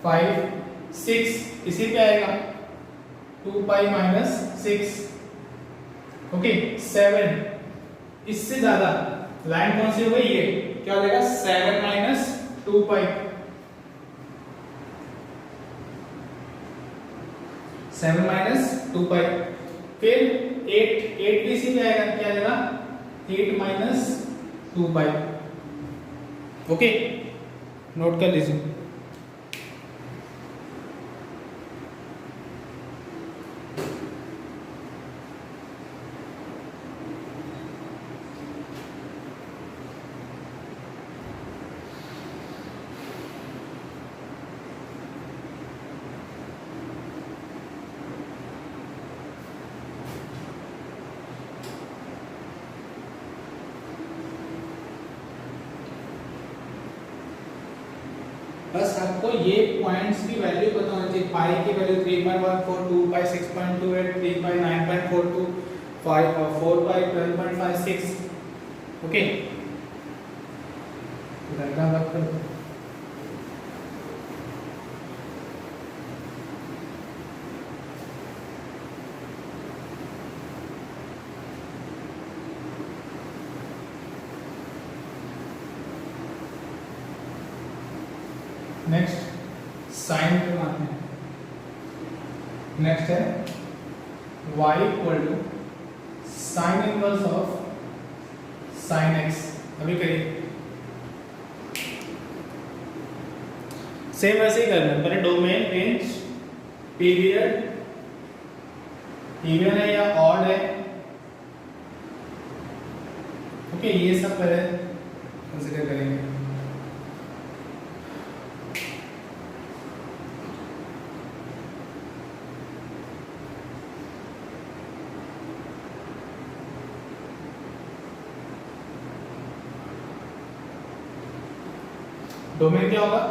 5। 6 इसी पे आएगा 2 पाई माइनस 6। ओके, 7 इससे ज्यादा लाइन कौन सी हो गई ये, क्या हो जाएगा 7 माइनस 2 पाई, 7 माइनस 2 पाई। फिर 8 भी इसी पे आएगा, क्या आएगा 8 माइनस 2 पाई। ओके, नोट कर लीजिए। बस आपको ये पॉइंट्स की वैल्यू पता होनी चाहिए। पाई की वैल्यू 3.14, 2 पाई 6.28, 3 पाई 9.42, 4 पाई 12.56। ओके, डायग्राम रख कर नेक्स्ट साइन पे आते हैं। नेक्स्ट है y equal to sine inverse of sine x. अभी करिए सेम वैसे ही करना है। पहले डोमेन, रेंज, पीरियड, इवन है या ऑड है, ओके, ये सब पहले कंसीडर करेंगे। डोमेन क्या होगा,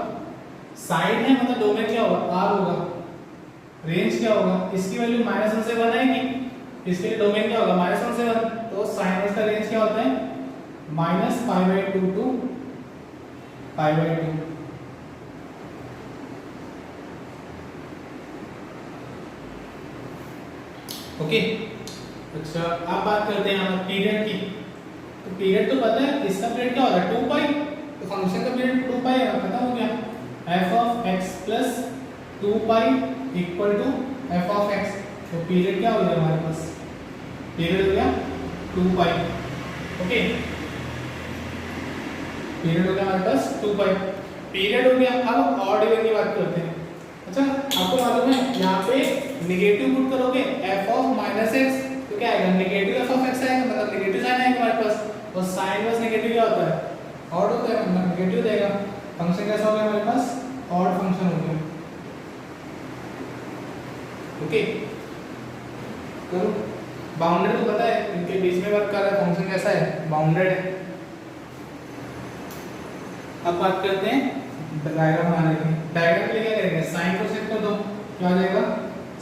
साइन है मतलब डोमेन क्या होगा, आर होगा। रेंज क्या होगा, इसकी वैल्यू -1 से 1 आएगी, इसके लिए डोमेन क्या होगा, -1 से 1। तो साइन इनवर्स का रेंज क्या होता है, -π/2 टू π/2। ओके, अच्छा अब बात करते हैं हम पीरियड की। तो पीरियड तो पता है, इसका पीरियड क्या होता है 2π, तो फंक्शन का पीरियड 2π है, पता हो गया। f of x plus 2π equal to f of x। तो पीरियड क्या हो गया हमारे पास, पीरियड हो गया 2π। ओके, पीरियड हो गया हमारे पास 2π, पीरियड हो गया। अब ऑड इवन की बात करते हैं। अच्छा, आपको मालूम है यहाँ पे नेगेटिव पुट करोगे f of -x तो क्या आएगा, नेगेटिव f of x आएगा, मतलब नेगेटिव साइन आएगा हमारे पास। और साइन वर्स नेगेटिव क्या होता है, ऑड होता है, नेगेटिव देगा। फंक्शन कैसा हो गया हमारे पास, ऑड फंक्शन हो गया। ओके, करो बाउंडेड, तो पता है इनके बीच में वर्क कर रहा है, फंक्शन कैसा है, बाउंडेड है। अब बात करते हैं डायग्राम बनाने की। डायग्राम के लिए क्या करेंगे, साइन को सेट कर दो, क्या आ जाएगा,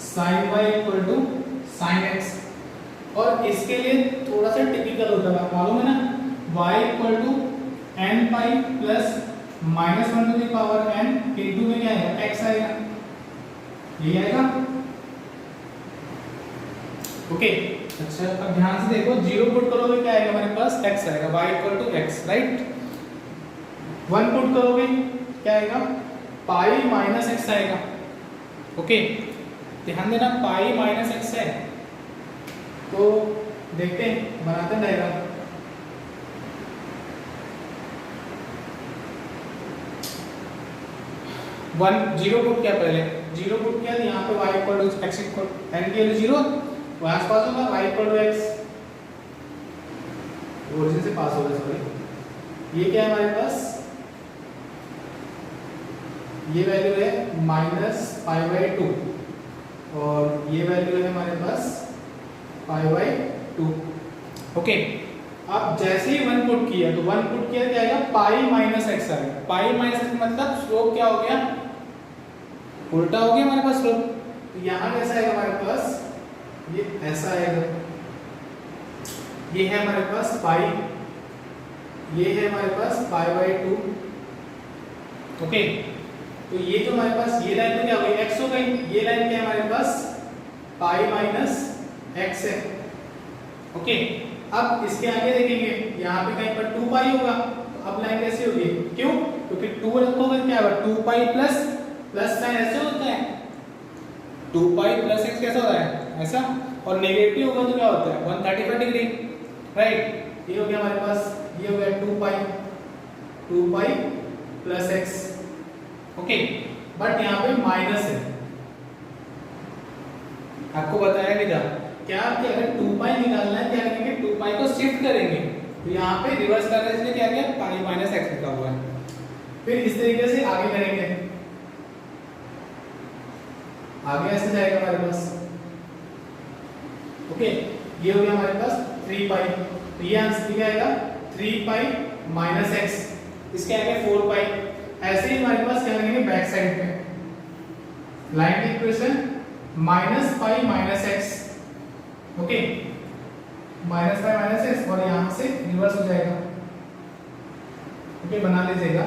sin y equal to sin x। और इसके लिए थोड़ा सा टिपिकल होता है, मालूम है ना, y equal to n pi plus -1 to the power n into में क्या आएगा, x आएगा, ये आएगा। ओके, अच्छा अब ध्यान से देखो, 0 पुट करोगे क्या आएगा हमारे पास, x आएगा, y equal to x, right. 1 put करोगे क्या आएगा, पाई माइनस x आएगा। ओके, ध्यान देना, पाई माइनस x है। तो देखते हैं, बनाते हैं डायग्राम। वन 0 पुट किया, पहले 0 पुट किया, यहाँ पे y equal to x equal n की वैल्यू 0, वो आसपास होगा, y equal to x, origin से पास होगा, सॉरी। ये क्या है हमारे पास, ये वैल्यू है -π/2 और ये वैल्यू है हमारे पास π/2। ओके, अब जैसे ही 1 पुट किया, तो 1 पुट किया क्या आएगा, पाई माइनस x आएगा। पाई माइनस x मतलब स्लोप क्या हो गया, उल्टा हो गया हमारे पास स्लोप। तो यहाँ कैसा आएगा हमारे पास, ये ऐसा आएगा, ये है हमारे पास पाई, ये है हमारे पास π/2। ओके, तो ये जो हमारे पास ये लाइन तो क्या हो गई, x हो गई, ये लाइन क्या है हमारे पास, पाई माइनस x है। ओके, अब इसके आगे देखेंगे, यहाँ पे कहीं पर 2π होगा, तो अब लाइन कैसी होगी, क्यों, क्योंकि 2 रखोगे क्या होगा, 2π प्लस साइन ऐसे होता है, 2π प्लस x कैसा होता है, ऐसा। और नेगेटिव होगा तो क्या होता है, 135 डिग्री, राइट। ये हो गया हमारे पास, ये हो गया 2π प्लस x। ओके, बट यहाँ पे माइनस है, आपको बताया भी था क्या, कि अगर 2π निकालना है क्या करेंगे, 2π को शिफ्ट करेंगे, तो यहाँ पे रिवर्स करने से क्या किया, पाई माइनस x लिखा हुआ है। फिर इस तरीके से आगे करेंगे, आगे ऐसे जाएगा हमारे पास। ओके, ये हो गया हमारे पास 3π, तो ये आंसर क्या आएगा, 3π माइनस x, इसके आगे 4π। ऐसे ही हमारे पास क्या करेंगे, बैक साइड पे लाइन की equation -π minus x। Okay, -π minus x, और यहां से रिवर्स हो जाएगा। ओके, बना लीजिएगा,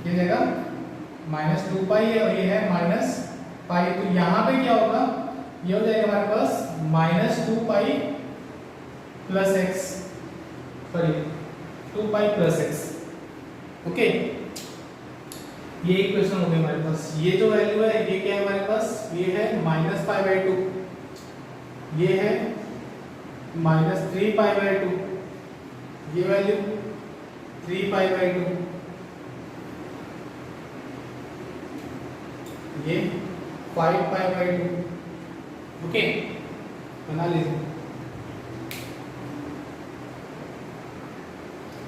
ये जगह -2π है और ये है -π, तो यहां पे क्या होगा, ये हो जाएगा हमारे पास -2π plus x, sorry 2π plus x। Okay, ये इक्वेशन हो गई हमारे पास। ये जो वैल्यू है ये क्या है हमारे पास, ये है -π/2। ये है -3π/2, ये वैल्यू 3π/2, ये 5π/2। ओके, बना लीजिए।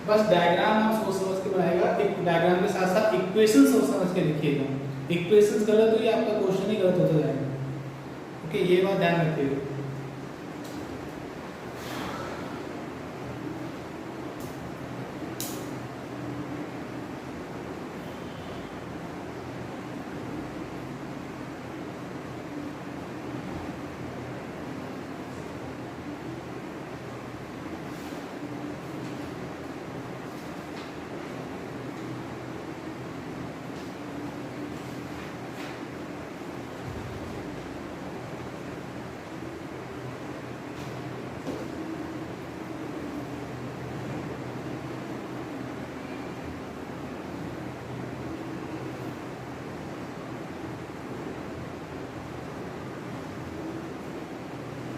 बस डायग्राम आप सोच समझ के बनाएगा, एक डायग्राम के साथ साथ इक्वेशन सोच समझ के लिखिएगा। इक्वेशंस गलत हुई आपका क्वेश्चन ही गलत होता जाएगा। ओके, ये बात ध्यान रखिएगा।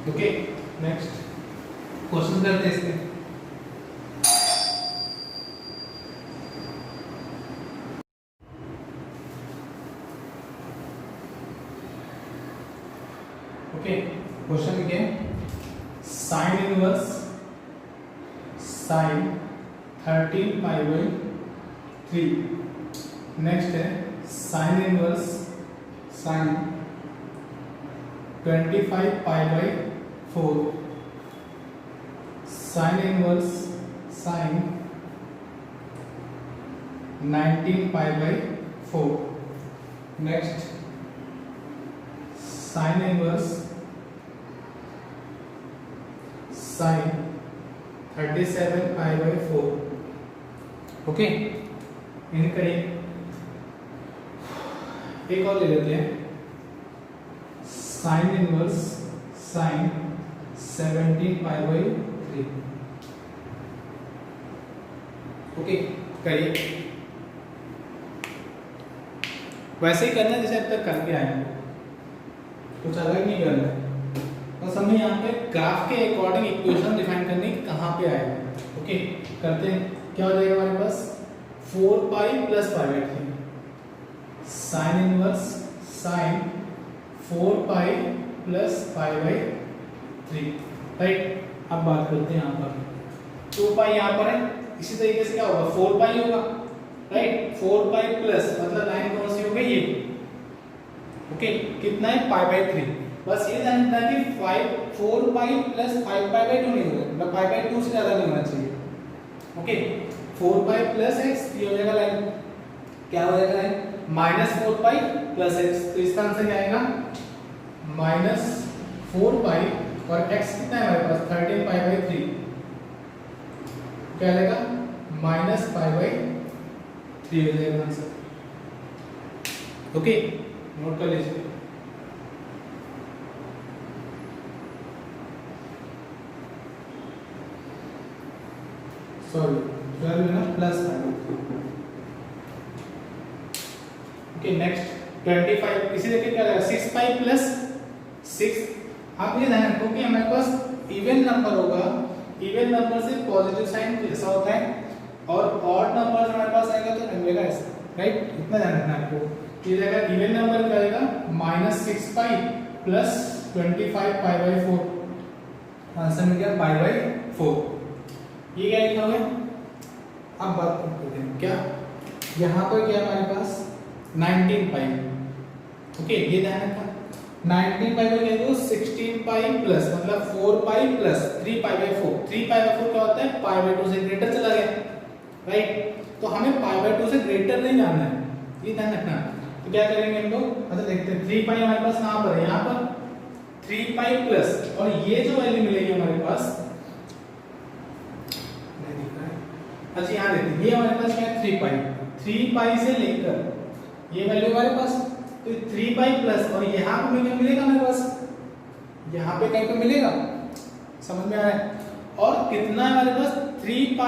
ओके, नेक्स्ट क्वेश्चन करते हैं इसके। ओके, क्वेश्चन लिखे साइन इनवर्स साइन 13π/3। नेक्स्ट है sine inverse sine 25π/4, sine inverse sine 19π/4। Next sine inverse sine 37π/4। Okay, इन करिए। एक और ले लेते हैं साइन इनवर्स साइन 17π/3। ओके, करिए। वैसे ही करना जैसे अब तक करके आए हैं, कुछ अलग नहीं करना है। बस हमें यहाँ पे ग्राफ के अकॉर्डिंग इक्वेशन डिफाइन करनी कहाँ पे आएगा। ओके, करते हैं। क्या हो जाएगा हमारे पास 4π + π/3 साइन इनवर्स साइन 4π + π/3। राइट, अब बात करते हैं यहाँ पर 2π यहाँ पर है, इसी तरीके से क्या होगा 4π होगा। राइट, 4π प्लस मतलब लाइन कौन सी हो गई ये। ओके, कितना है π/3। बस ये ध्यान रखना कि 4π + 5π/2 नहीं होगा, मतलब 5/2 से ज्यादा नहीं होना चाहिए। ओके, 4π + x ये हो जाएगा लाइन, क्या हो जाएगा लाइन -4π + x। तो इसका आंसर क्या आएगा -4π और x कितना है हमारे पास 13π/3, क्या आएगा -π/3 हो जाएगा आंसर। ओके, नोट कर लीजिए। सॉरी 12 है ना +5। ओके, नेक्स्ट 25 इसी तरीके क्या आएगा 6π + 6। आप ये ध्यान रखो कि हमारे पास इवन नंबर होगा, इवन नंबर से पॉजिटिव साइन ऐसा होता है, और ऑड नंबर हमारे पास आएगा तो मिलेगा ऐसा। राइट, इतना ध्यान रखना आपको। ये जाएगा इवन नंबर क्या आएगा -6π + 25π/4। आंसर में क्या π/4। ये क्या लिखा हुआ है। अब बात करते हैं क्या यहाँ पर क्या हमारे पास 19π। ओके, ये ध्यान रखना 19π को क्या दो 16π प्लस मतलब 4π + 3π/4। 3π/4 क्या होता है π/2 से ग्रेटर चला गया। राइट, तो हमें π/2 से ग्रेटर नहीं जानना है, ये ध्यान रखना। तो क्या करेंगे हम लोग, अच्छा देखते हैं 3π हमारे पास कहाँ पर है, यहाँ पर 3π प्लस, और ये जो वैल्यू मिलेगी हमारे पास नहीं दिख रहा है। अच्छा यहाँ देखते हैं, ये हमारे पास क्या है 3π से लेकर ये वैल्यू हमारे पास, तो 3π प्लस और यहाँ पे क्या मिलेगा हमारे पास, यहाँ पे कहीं पे मिलेगा, समझ में आ रहा है। और कितना है हमारे पास 4π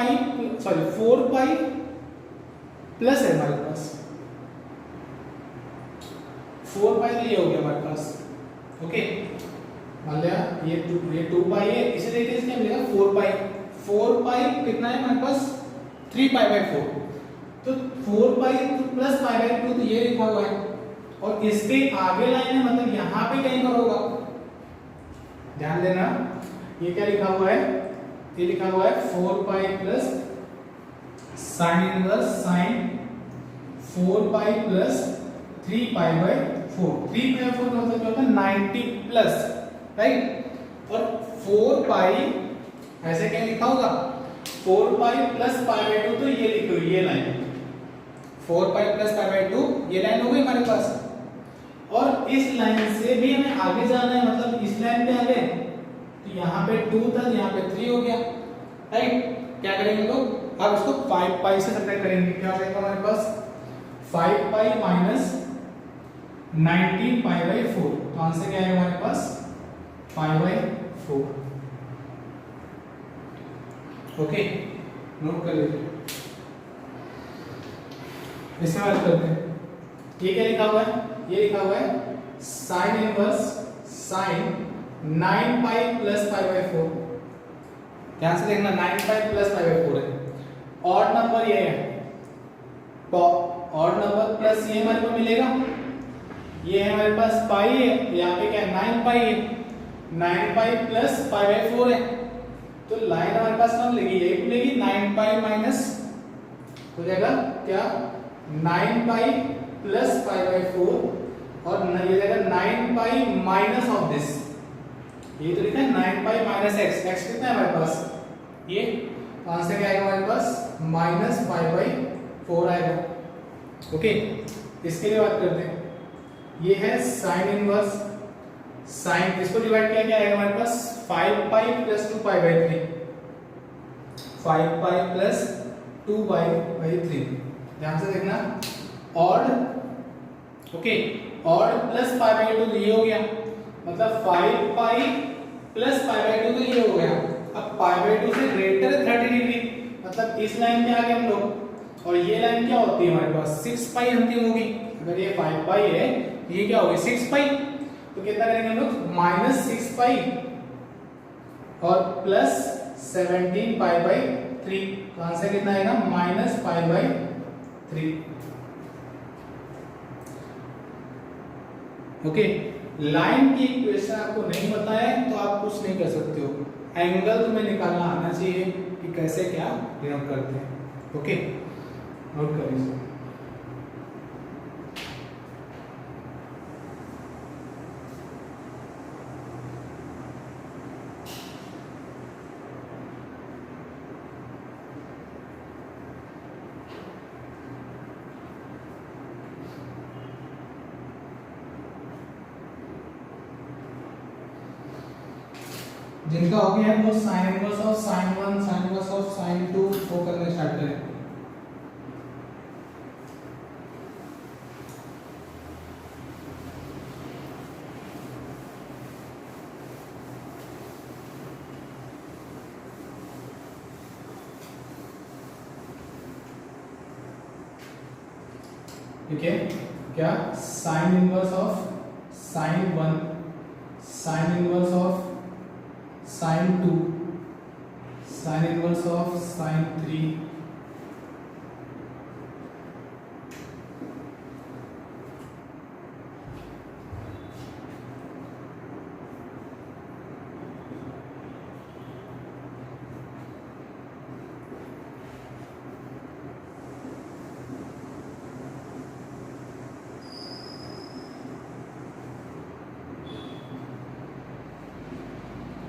प्लस है हमारे पास, 4π ये हो गया हमारे पास। ओके, मान लिया ये 2 पाई है, इसे देखिए क्या मिलेगा 4 पाई। 4 पाई कितना है हमारे पास 3 पाई बाय 4, तो 4 पाई प्लस पाई बाय 2 तो ये लिखा हुआ है, और इसके आगे लाइन है मतलब यहाँ पे कहीं पर होगा, ध्यान देना ये क्या लिखा हुआ है, ये लिखा हुआ है 4 pi plus sign inverse sign 4 pi plus 3 pi by 4। 3 पाई 4 मतलब क्या होता है 90 प्लस, राइट। और 4 पाई ऐसे क्या लिखा होगा 4 पाई प्लस पाई बाय 2, तो ये लिखो ये line 4 pi plus pi by 2 ये लाइन हो गई हमारे पास। और इस लाइन से भी हमें आगे जाना है, मतलब इस लाइन पे आ गए तो यहाँ पे 2 था, यहाँ पे 3 हो गया, राइट। क्या करेंगे लोग, अब इसको 5 पाई से सब्ट्रैक्ट करेंगे, क्या हो जाएगा हमारे पास 5 पाई माइनस 19 पाई बाय 4, तो आंसर क्या आएगा हमारे पास 5 बाय 4। ओके, नोट कर लीजिए। इसके बाद करते हैं, ये क्या लिखा हुआ है, ये लिखा हुआ है sine inverse sign 9 pi plus pi by 4। ध्यान से देखना 9 पाई प्लस पाई बाय 4 है, ऑड नंबर ये है, ऑड नंबर प्लस ये हमारे को मिलेगा, ये है हमारे पास पाई है, यहाँ पे क्या है 9 पाई है, 9 पाई प्लस पाई बाय 4 है, तो लाइन हमारे पास कम लेगी, यही मिलेगी 9 पाई माइनस हो जाएगा क्या 9 पाई प्लस पाई बाय 4, और ये जाएगा 9 पाई माइनस ऑफ दिस, ये तो लिखा है 9 पाई माइनस एक्स, एक्स कितना है हमारे पास ये, आंसर क्या आएगा हमारे पास माइनस पाई बाय 4 आएगा। ओके, इसके लिए बात करते हैं, ये है साइन इनवर्स साइन, इसको डिवाइड किया क्या आएगा हमारे पास 5 पाई plus 2 pi by 3, 5 pi plus 2 pi by 3, ध्यान से देखना odd, okay odd plus pi by 2 तो ये हो गया, मतलब 5 पाई प्लस पाई बाय 2 तो ये हो गया। अब पाई बाय 2 से ग्रेटर है 30 डिग्री, मतलब इस लाइन पे आ गए हम लोग, और ये लाइन क्या होती है हमारे पास 6 पाई अंतिम होगी, अगर ये 5 पाई है ये क्या होगी 6 पाई, तो कितना करेंगे हम लोग माइनस 6 पाई और प्लस 17 पाई बाय 3, तो आंसर कितना आएगा minus pi by 3। Okay, line की इक्वेशन आपको नहीं पता है तो आप कुछ नहीं कर सकते हो, एंगल तुम्हें निकालना आना चाहिए कि कैसे क्या डिनोट करते हैं। ओके, नोट कर लीजिए। जिनका हो गया है वो sign inverse of sign 1 sign inverse of sign 2 वो करना स्टार्ट करें। ठीक है, क्या sign inverse of sign 1 sign inverse of sign 2 sign inverse of sign 3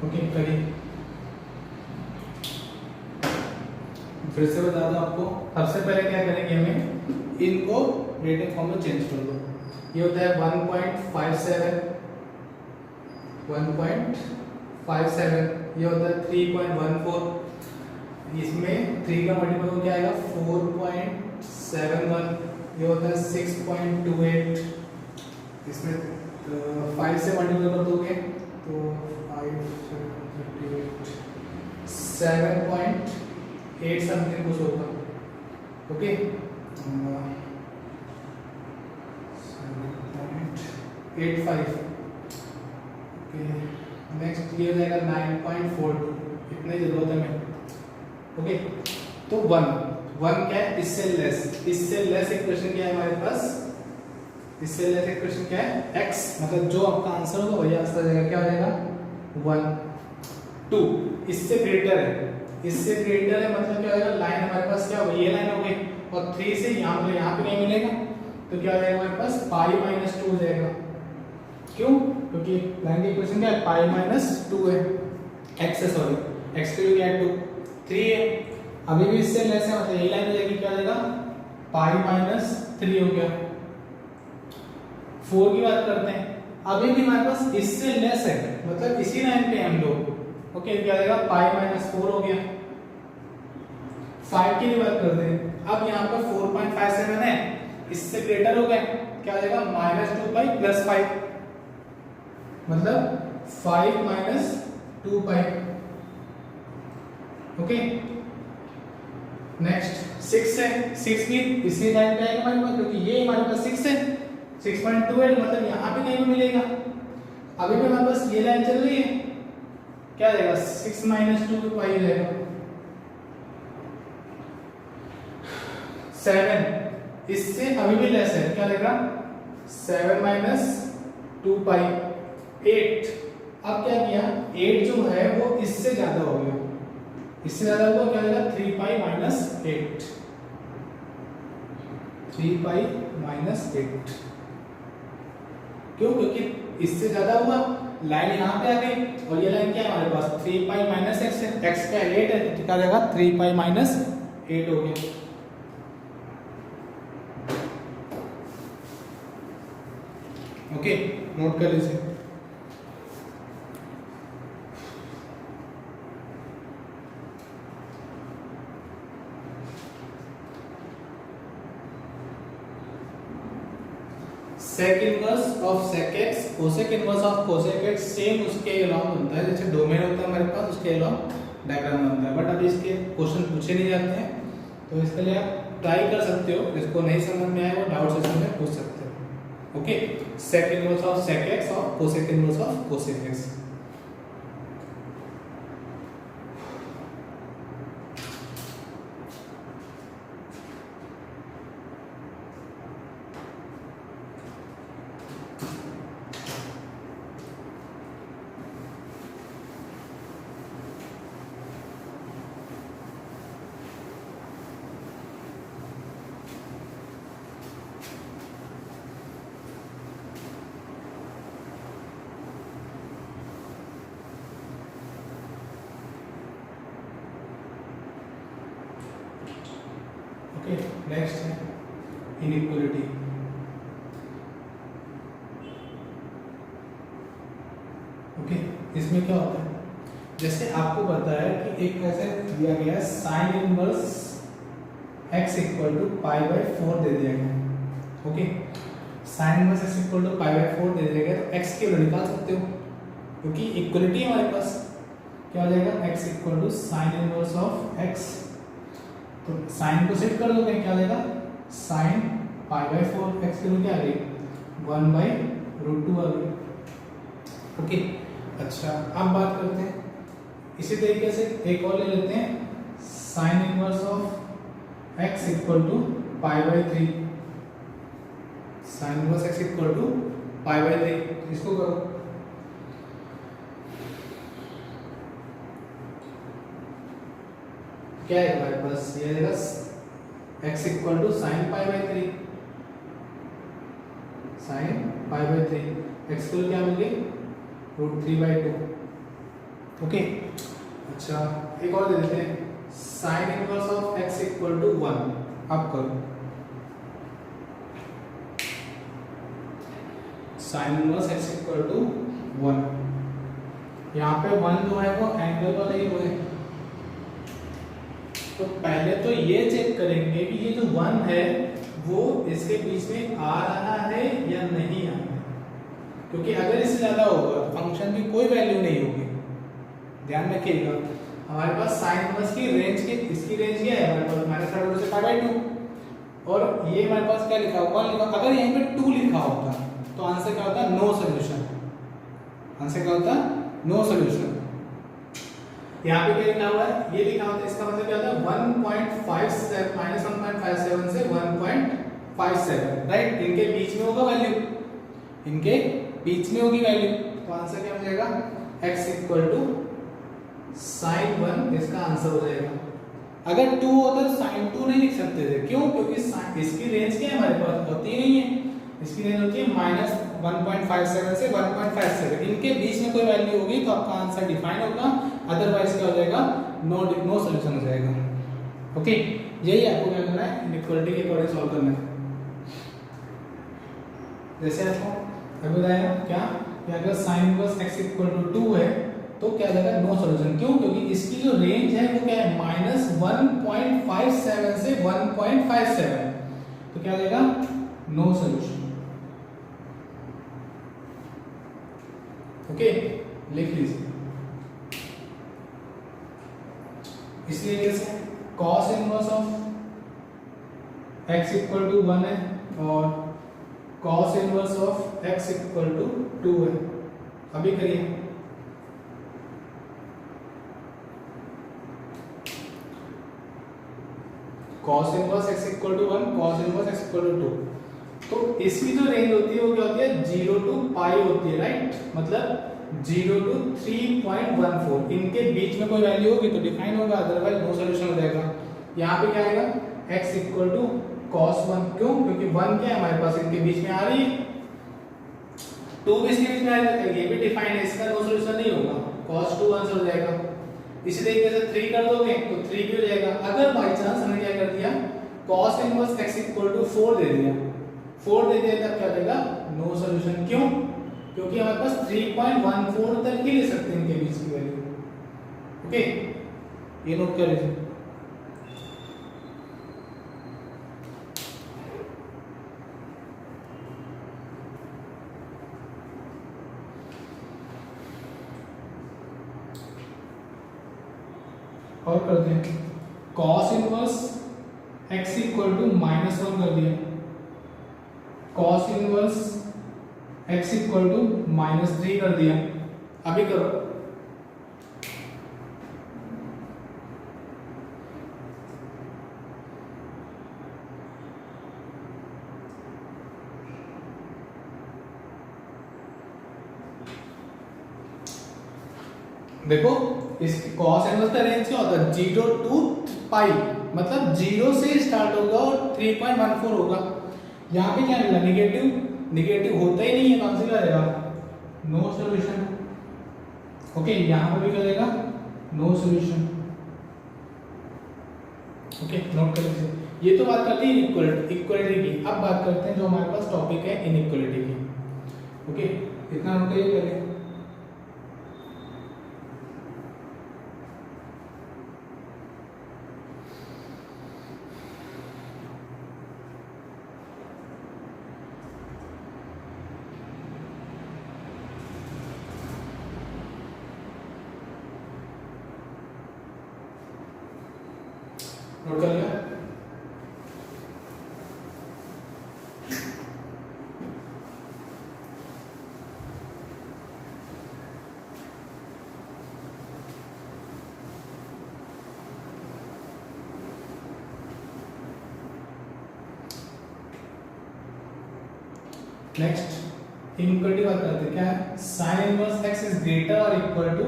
okay करिए। फिर से बता दूं आपको, सबसे पहले क्या करेंगे हमें इनको रेटिंग फॉर्म में चेंज कर दो। ये होता है 1.57 1.57, ये होता है 3.14, इसमें 3 का मल्टीपल क्या आएगा 4.71, ये होता है 6.28, इसमें 5 से मल्टीपल कर दोगे तो 7.8 समथिंग कुछ होगा। ओके, 7.85, ओके नेक्स्ट ये हो जाएगा 9.42, इतनी जरूरत है हमें। ओके, तो 1 क्या है, इससे लेस इक्वेशन क्या है हमारे पास, इससे लेस इक्वेशन क्या है, x, मतलब जो आपका आंसर होगा वही आंसर आ जाएगा, क्या हो जाएगा 1। 2 इससे ग्रेटर है, मतलब क्या हो जाएगा, लाइन हमारे पास क्या होगी, ये लाइन हो गई, और 3 से यहाँ पे नहीं मिलेगा, तो क्या हो जाएगा हमारे पास पाई माइनस 2 हो जाएगा। क्यों, क्योंकि लाइन की इक्वेशन क्या है, पाई माइनस 2 है, x है, सॉरी x की क्या है 2, 3 है, अभी भी इससे लेस है, मतलब ये लाइन हो जाएगी, क्या हो जाएगा पाई माइनस 3 हो गया। 4 की बात करते हैं, अभी भी हमारे पास इससे लेस है, मतलब इसी लाइन पे हम लोग, ओके, क्या हो जाएगा पाई माइनस 4 हो गया। 5 की भी बात करते हैं, अब यहाँ पर 4.57 है, इससे ग्रेटर हो गए, क्या हो जाएगा -2 पाई प्लस 5, मतलब 5 माइनस 2 पाई। ओके, नेक्स्ट 6 है, 6 भी इसी लाइन पे आएगा हमारे पास, क्योंकि ये हमारे पास 6 है, 6.28, मतलब यहाँ पे कहीं भी मिलेगा, अभी भी हमारे पास ये लाइन चल रही है, क्या आ जाएगा 6 माइनस 2 पाई हो जाएगा। 7 इससे अभी भी लेस है, क्या रहेगा 7 माइनस 2 पाई। 8, अब क्या किया, 8 जो है वो इससे ज्यादा हो गया, इससे ज्यादा हुआ, क्या रहेगा 3 पाई माइनस 8, 3 पाई माइनस 8। क्यों, क्योंकि इससे ज्यादा हुआ, लाइन यहाँ पे आ गई, और ये लाइन क्या है हमारे पास 3 पाई माइनस x है, x का 8 है, तो क्या रहेगा 3 पाई माइनस 8 हो गया। ओके, नोट कर लीजिए। sec inverse of sec x, cosec inverse of cosec x same उसके अलॉन्ग बनता है, जैसे डोमेन होता है हमारे पास उसके अलॉन्ग डायग्राम बनता है, बट अभी इसके क्वेश्चन पूछे नहीं जाते हैं, तो इसके लिए आप ट्राई कर सकते हो, जिसको नहीं समझ में आए वो डाउट सेशन में पूछ सकते हो। Okay, sec inverse of sec x और cosec inverse of cosec x। Okay, next है इनइक्वालिटी। ओके, इसमें क्या होता है, जैसे आपको पता है कि एक ऐसे दिया गया sine inverse x equal to pi by 4 दे दिया गया। Okay, sine inverse x equal to pi by 4 दे दिया गया, तो x की वैल्यू निकाल सकते हो, क्योंकि इक्वलिटी है हमारे पास। क्या हो जाएगा x equal to sine inverse of x, तो साइन को सेट कर दोगे, क्या हो जाएगा साइन पाई बाय 4, x की वैल्यू क्या आ गई 1/√2 आ गई। ओके, अच्छा अब बात करते हैं इसी तरीके से एक और ले लेते हैं, sine inverse of x equal to pi by 3, sine inverse x equal to pi by 3, इसको करो। क्या है हमारे पास, ये आएगा x equal to sine pi by 3, sine pi by 3, x को क्या मिल गई √3/2। ओके, अच्छा एक और दे देते हैं, sine inverse of x equal to 1, अब करो sine inverse x equal to 1, यहाँ पे 1 जो है वो एंगल वाला ही वो है, तो पहले तो ये चेक करेंगे कि ये जो 1 है वो इसके बीच में आ रहा है या नहीं आ रहा है, क्योंकि अगर इससे ज्यादा होगा फंक्शन की कोई वैल्यू नहीं होगी। ध्यान रखिएगा, हमारे पास साइन इनवर्स की रेंज की, इसकी रेंज क्या है हमारे पास -√2 से π/2, और ये हमारे पास क्या लिखा हुआ, अगर यहीं पे 2 लिखा होता तो आंसर क्या होता, नो सोल्यूशन, आंसर क्या होता नो सोल्यूशन। यहाँ पे क्या लिखा हुआ है, ये लिखा हुआ है, इसका मतलब क्या होता है 1.57 माइनस 1.57 से 1.57, राइट। इनके बीच में होगा वैल्यू, इनके बीच में होगी वैल्यू, तो आंसर क्या हो जाएगा x इक्वल टू साइन 1, इसका आंसर हो जाएगा। अगर 2 होता तो साइन 2 नहीं लिख सकते थे, क्यों? क्योंकि इसकी रेंज क्या है हमारे पास, होती नहीं है, इसकी रेंज होती है माइनस 1.57 से 1.57, इनके बीच में कोई वैल्यू होगी तो आपका आंसर डिफाइन होगा, अदरवाइज क्या हो जाएगा, नो सॉल्यूशन हो जाएगा। ओके, यही आपको क्या करना है, इनइक्वालिटी के अकॉर्डिंग सॉल्व करना है। जैसे आपको अभी बताया क्या कि अगर sin inverse x equal to 2 है तो क्या जाएगा, नो सॉल्यूशन। क्यों? क्योंकि इसकी जो रेंज है वो क्या है, माइनस 1.57 से 1.57, तो क्या जाएगा, नो सॉल्यूशन। ओके, लिख लीजिए। इसलिए कैसे cos inverse of x equal to 1 है और cos inverse of x equal to 2 है। अभी करिए, cos inverse x equal to 1, cos inverse x equal to 2, तो इसकी जो रेंज होती है वो क्या होती है, 0 टू पाई होती है, राइट। मतलब 0 टू 3.14, इनके बीच में कोई वैल्यू होगी तो डिफाइन होगा, अदरवाइज नो सॉल्यूशन हो जाएगा। यहाँ पे क्या आएगा, x इक्वल टू cos 1, क्यों? क्योंकि 1 क्या है हमारे पास, इनके बीच में आ रही है, 2 भी इसके बीच में आ रही है, ये भी डिफाइन है, इसका नो सॉल्यूशन नहीं होगा, cos 2 आंसर हो जाएगा। इसी तरीके से 3 कर दोगे तो 3 भी हो जाएगा। अगर बाय चांस हमने क्या कर दिया, cos inverse x equal to 4 दे दिया, 4 दे दिया तब क्या देगा, नो सॉल्यूशन। क्यों? क्योंकि हमारे पास 3.14 तक ही ले सकते हैं इनके बीच की वैल्यू। ओके, ये नोट कर लीजिए। और करते हैं, cos inverse x equal to -1 कर दिया, cos inverse x equal to -3 कर दिया। अभी करो, देखो इस cos इनवर्स का रेंज क्या होता है, 0 टू पाई, मतलब 0 से स्टार्ट होगा और 3.14 होगा। यहाँ पे क्या मिला, नेगेटिव, नेगेटिव होता ही नहीं है, कौन सी रहेगा, नो सॉल्यूशन। ओके, यहाँ पर भी क्या रहेगा, नो सॉल्यूशन। ओके, नोट कर लीजिए। ये तो बात करते हैं इक्वलिटी की, अब बात करते हैं जो हमारे पास टॉपिक है इनइक्वालिटी की। ओके, इतना नोट करिए। नोट कर लिया। नेक्स्ट इनइक्वालिटी बात करते हैं, क्या है, sin inverse x is greater और equal to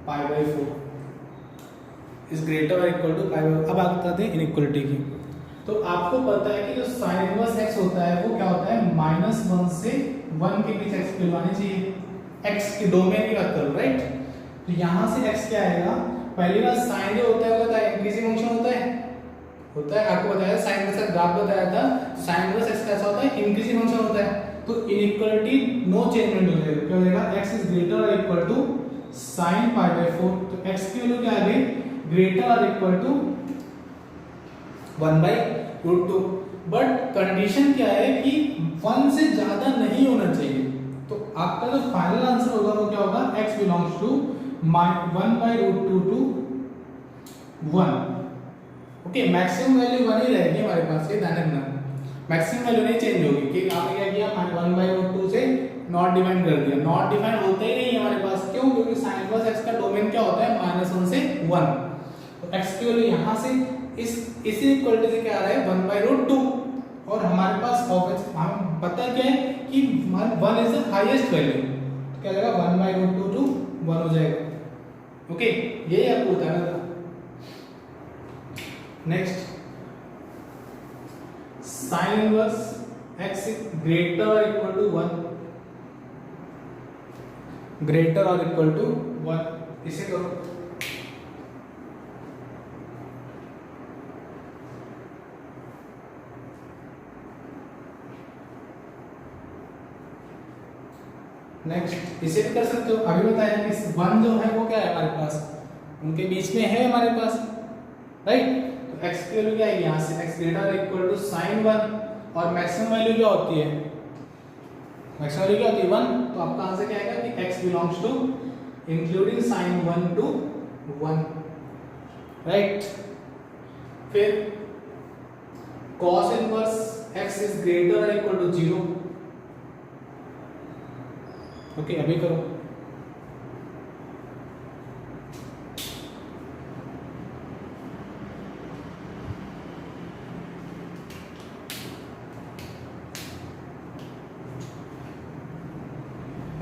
pi by 4, is greater और इक्वल टू पाई बाय। अब बात करते हैं इनइक्वालिटी की। तो आपको पता है कि जो sin इनवर्स x होता है वो क्या होता है, -1 से 1 के बीच x मिलवानी चाहिए, x के डोमेन की बात करो, राइट। तो यहाँ से x क्या आएगा, पहली बार sin जो होता है वो क्या इंक्रीजिंग फंक्शन होता है, आपको बताया sin इनवर्स का ग्राफ बताया था, sin इनवर्स x कैसा होता है, इंक्रीजिंग फंक्शन होता है। तो इनइक्वालिटी नो चेंजमेंट हो जाएगा, क्या हो जाएगा, x इज ग्रेटर और equal to sin pi by 4, तो x की वैल्यू क्या आ गई, ग्रेटर और इक्वल टू 1/√2। बट कंडीशन क्या है कि 1 से ज्यादा नहीं होना चाहिए, तो आपका जो फाइनल आंसर होगा वो क्या होगा, x belongs to 1/√2 to 1। Okay, maximum value 1 ही रहेगी हमारे पास, ये ध्यान रखना, मैक्सिमम वैल्यू नहीं चेंज होगी कि आपने क्या किया 1/√2 से नॉट डिफाइन कर दिया, नॉट डिफाइन होता ही नहीं है हमारे पास। क्यों? क्योंकि sin इनवर्स x का डोमेन क्या होता है -1 से 1। तो x की वैल्यू यहाँ से इसी इक्वलिटी से क्या आ रहा है 1/√2 और हमारे पास हम पता क्या है कि 1 इज द हाईएस्ट वैल्यू, तो क्या जाएगा 1/√2 टू 1 हो जाएगा। ओके, यही आपको बताना था। Next, sin inverse x greater और इक्वल टू 1, ग्रेटर और इक्वल टू 1, इसे करो। नेक्स्ट, इसे भी कर सकते हो। अभी बताया कि 1 जो है वो क्या है हमारे पास, उनके बीच में है हमारे पास, राइट। तो x की वैल्यू क्या है यहाँ से x ग्रेटर और इक्वल टू sin 1 और मैक्सिमम वैल्यू क्या होती है, मैक्सिमम वैल्यू क्या होती है 1। तो आपका आंसर क्या आएगा कि x belongs to including sin 1 to 1, right. फिर cos inverse x is greater और इक्वल टू 0। ओके, अभी करो।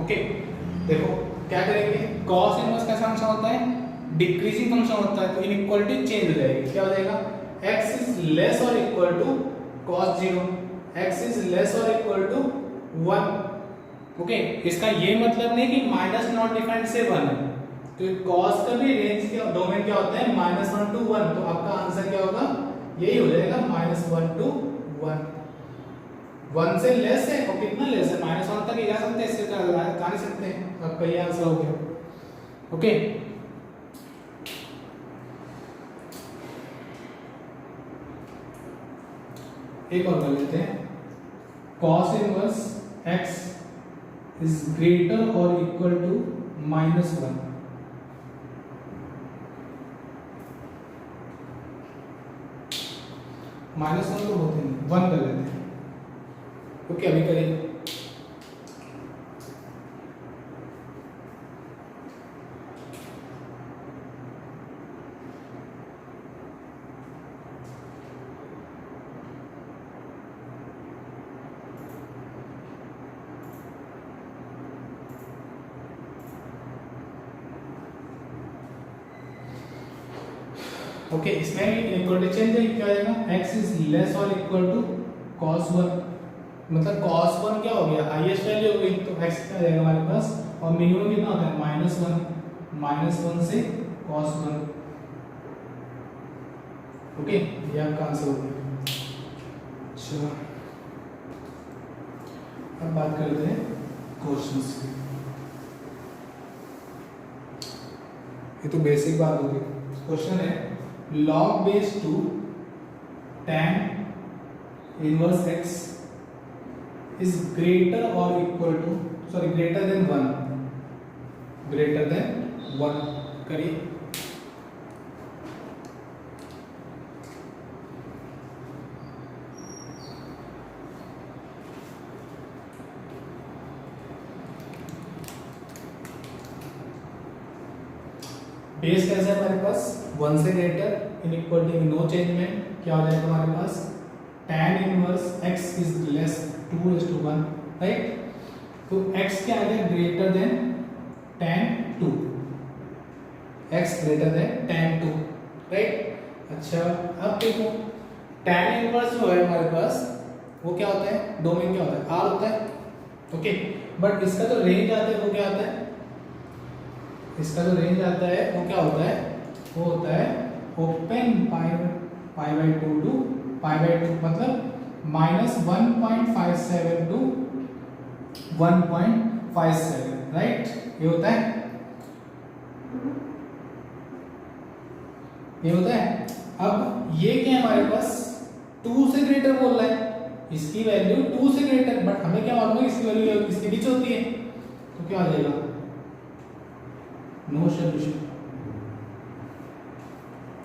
ओके, देखो क्या करेंगे, cos इनवर्स कैसा फंक्शन होता है, डिक्रीजिंग फंक्शन होता है, तो इनइक्वालिटी चेंज हो जाएगी। क्या हो जाएगा, x इज लेस और equal to cos 0, x is less और इक्वल टू 1। ओके, इसका ये मतलब नहीं कि माइनस नॉट डिफाइंड से 1 है, तो cos का भी रेंज क्या डोमेन क्या होता है -1 to 1, तो आपका आंसर क्या होगा, यही हो जाएगा -1 to 1। 1 से लेस है और कितना लेस है, -1 तक ही जा सकते हैं, इससे ज्यादा जा नहीं सकते। आपका ये आंसर हो गया। ओके, एक और कर लेते हैं, cos inverse x is greater और इक्वल टू -1। -1 तो होते नहीं, 1 कर लेते हैं। ओके, अभी करेंगे। ओके, इसमें इक्वलिटी चेंज है, क्या हो जाएगा, x इज लेस और इक्वल टू cos 1, मतलब cos 1 क्या हो गया, हाईएस्ट वैल्यू हो गई, तो x क्या आ जाएगा हमारे पास, और मिनिमम कितना होता है -1 से cos 1। ओके, ये आपका आंसर हो गया। चलो अब बात करते हैं क्वेश्चंस की। ये तो बेसिक बात होगी। क्वेश्चन है log base 2 tan inverse x is greater or equal to greater than 1 करिए। बेस कैसा है हमारे पास, 1 से ग्रेटर, इनइक्वालिटी में नो चेंजमेंट, क्या हो जाएगा हमारे पास tan inverse x is less 2:1, right. तो x क्या आ गया, greater than tan 2, x greater than tan 2, right. अच्छा, अब देखो tan इनवर्स जो है हमारे पास वो क्या होता है, डोमेन क्या होता है, R होता है। ओके, बट इसका जो रेंज आता है वो क्या आता है, इसका जो रेंज आता है वो क्या होता है, वो होता है ओपन π/2 टू π/2, मतलब -1.57 टू 1.57, राइट, ये होता है, ये होता है। अब ये क्या है हमारे पास 2 से ग्रेटर बोल रहा है, इसकी वैल्यू 2 से ग्रेटर, बट हमें क्या मालूम है इसकी वैल्यू इसके बीच होती है, तो क्या आ जाएगा, नो सॉल्यूशन।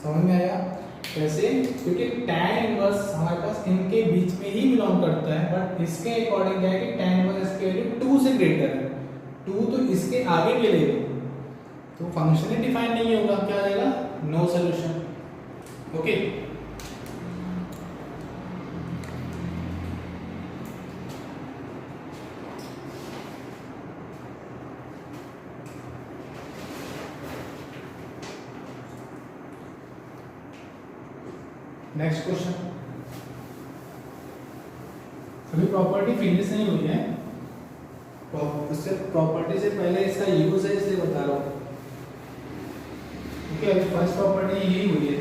समझ में आया। कैसे? क्योंकि tan इनवर्स हमारे पास इनके बीच में ही बिलोंग करता है, बट इसके अकॉर्डिंग क्या है कि tan इनवर्स इसके वैल्यू 2 से ग्रेटर है, 2 तो इसके आगे मिलेगा, तो फंक्शन ही डिफाइन नहीं होगा, क्या आ जाएगा? No solution. Okay, next question. अभी प्रॉपर्टी फिनिश नहीं हुई है, उससे प्रॉपर्टी से पहले इसका यूज है इसलिए बता रहा हूँ। ओके, अभी फर्स्ट प्रॉपर्टी यही हुई है।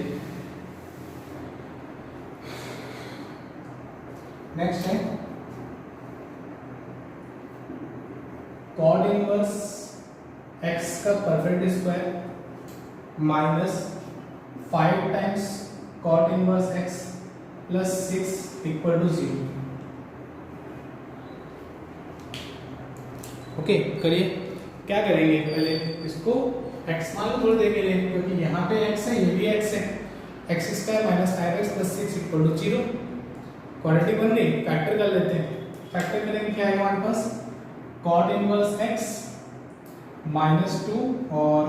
नेक्स्ट है कॉट इनवर्स x का perfect square minus 5 times cot inverse x plus 6 equal to 0। Okay, करिए। क्या करेंगे? पहले इसको x मान लो थोड़ी देर के लिए, क्योंकि यहाँ पे x है, ये भी x है। x square minus 5x plus 6 equal to 0। Quadratic बन गई, फैक्टर कर लेते हैं। फैक्टर करेंगे, क्या है हमारे पास? कॉट इनवर्स x माइनस 2 और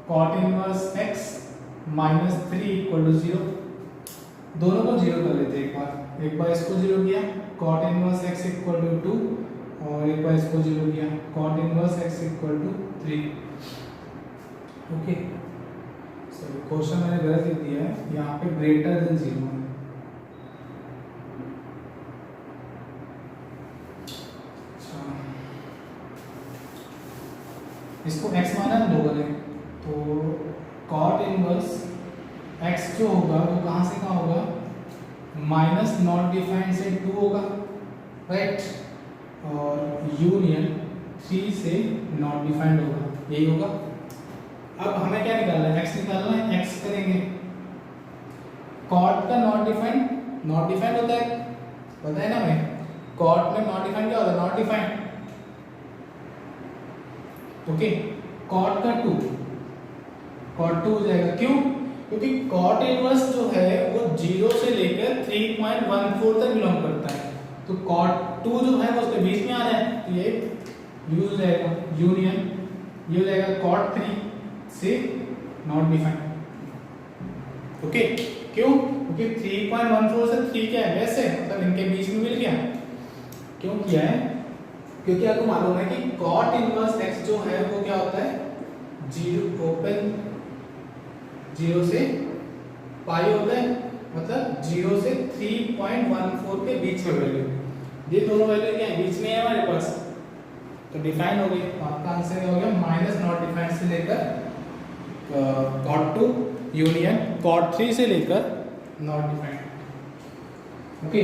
cot inverse x minus 3 equal to 0। दोनों को 0 कर लेते हैं एक बार इसको 0 किया, cot inverse x equal to 2, और एक बार इसको 0 किया, cot inverse x equal to 3। Okay, sorry question मैंने गलत लिख दिया है, यहाँ पे ग्रेटर देन 0 है। इसको x माना दो बने, तो कॉट इनवर्स x जो होगा वो कहाँ से कहाँ होगा? माइनस नॉट डिफाइंड से 2 होगा, राइट, और यूनियन 3 से नॉट डिफाइंड होगा, यही होगा। अब हमें क्या निकालना है? x निकालना है, x करेंगे। कॉट का नॉट डिफाइंड होता है, पता है ना हमें? कॉट में नॉट डिफाइंड क्या होता है? Not defined. ओके, कॉट का 2, कॉट 2 हो जाएगा। क्यों? क्योंकि कॉट इनवर्स जो है वो 0 से लेकर 3.14 तक बिलोंग करता है, तो कॉट 2 जो है वो उसके बीच में आ रहा है, तो ये यूज हो जाएगा, यूनियन ये हो जाएगा कॉट 3 से नॉट डिफाइंड। ओके, क्यों? क्योंकि 3.14 से 3 क्या है? वैसे मतलब इनके बीच में मिल गया। क्यों किया है? क्योंकि आपको मालूम है कि कॉट इनवर्स x जो है वो क्या होता है? 0 ओपन 0 से पाई होता है, मतलब 0 से 3.14 के बीच में वैल्यू। ये दोनों वैल्यू क्या है? बीच में है हमारे पास, तो डिफाइन हो गई। आपका आंसर क्या हो गया? माइनस नॉट डिफाइंड से लेकर कॉट 2 यूनियन कॉट 3 से लेकर not defined. Okay,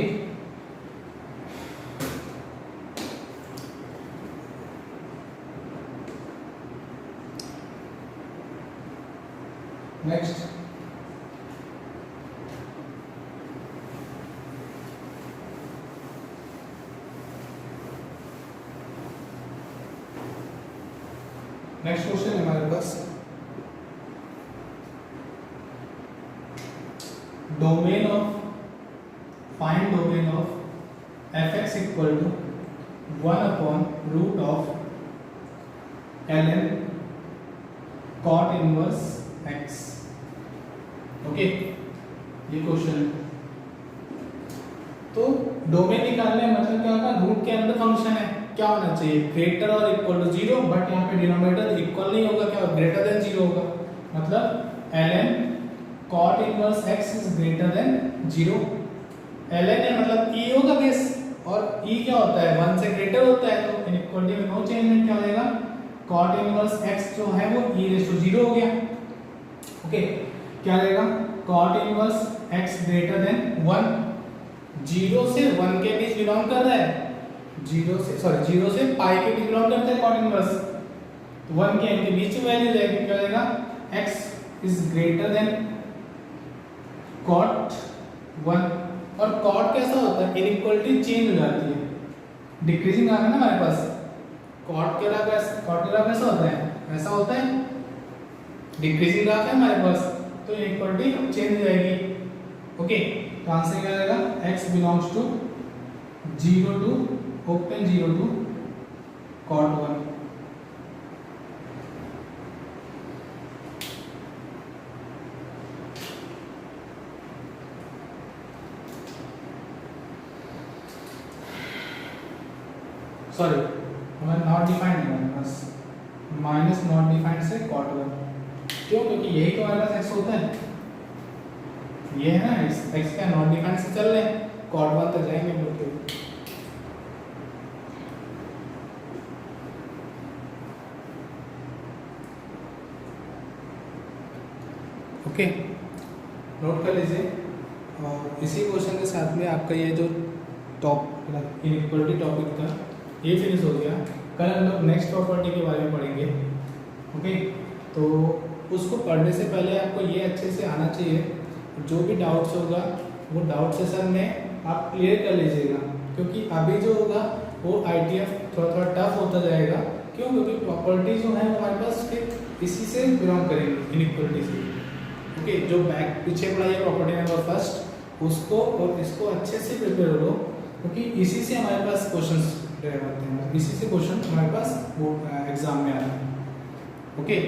next question है हमारे पास, domain of find domain of fx equal to 1 upon root of ln cot inverse x। Okay, ये क्वेश्चन है। तो डोमेन निकालने मतलब क्या होगा? रूट के अंदर फंक्शन है, क्या होना चाहिए? ग्रेटर और इक्वल टू 0, बट यहाँ पे डिनोमिनेटर इक्वल नहीं होगा, क्या ग्रेटर देन 0 होगा, मतलब ln cot inverse x is greater than 0। ln है मतलब e होगा बेस, और e क्या होता है? 1 से ग्रेटर होता है, तो इनइक्वालिटी में नो चेंज, क्या हो जाएगा? cot इनवर्स x जो है वो e रेज़ टू 0 हो गया। ओके, क्या आ जाएगा? cot inverse x greater than 1, 0 से 1 के बीच बिलोंग कर रहा है, 0 से पाई के बीच बिलोंग करता है cot इनवर्स, तो 1 के इनके बीच में वैल्यू जाएगी, क्या जाएगा? x is greater than cot 1। और cot कैसा होता है? इनइक्वालिटी चेंज हो जाती है, डिक्रीजिंग आ रहा है ना हमारे पास। cot के ग्राफ कैसा होता है? ऐसा होता है, डिक्रीजिंग ग्राफ है हमारे पास, तो इनइक्वालिटी चेंज हो जाएगी। ओके, तो आंसर क्या आएगा, x belongs to 0 to open 0 to cot 1। Sorry, हमारा नॉट डिफाइंड है, बस माइनस नॉट डिफाइंड से cot 1। क्यों? क्योंकि यही तो हमारे पास x होता है, ये है ना x का नॉट डिफाइंड से चल रहे हैं, cot 1 तक जाएंगे हम लोग के। ओके, नोट कर लीजिए। और इसी क्वेश्चन के साथ में आपका ये जो इनइक्वालिटी टॉपिक था ये फिनिश हो गया। कल हम लोग नेक्स्ट प्रॉपर्टी के बारे में पढ़ेंगे। ओके, तो उसको पढ़ने से पहले आपको ये अच्छे से आना चाहिए, जो भी डाउट्स होगा वो डाउट सेशन में आप क्लियर कर लीजिएगा, क्योंकि अभी जो होगा वो ITF थोड़ा टफ होता जाएगा। क्यों? क्योंकि प्रॉपर्टी जो है हमारे पास फिर इसी से बिलोंग करेंगे, इनइक्वालिटी से। ओके, जो बैक पीछे पढ़ा है प्रॉपर्टी नंबर फर्स्ट, उसको और इसको अच्छे से प्रिपेयर करो, क्योंकि इसी से हमारे पास क्वेश्चंस होते हैं, इसी से क्वेश्चन हमारे पास वो एग्जाम में आते हैं। ओके।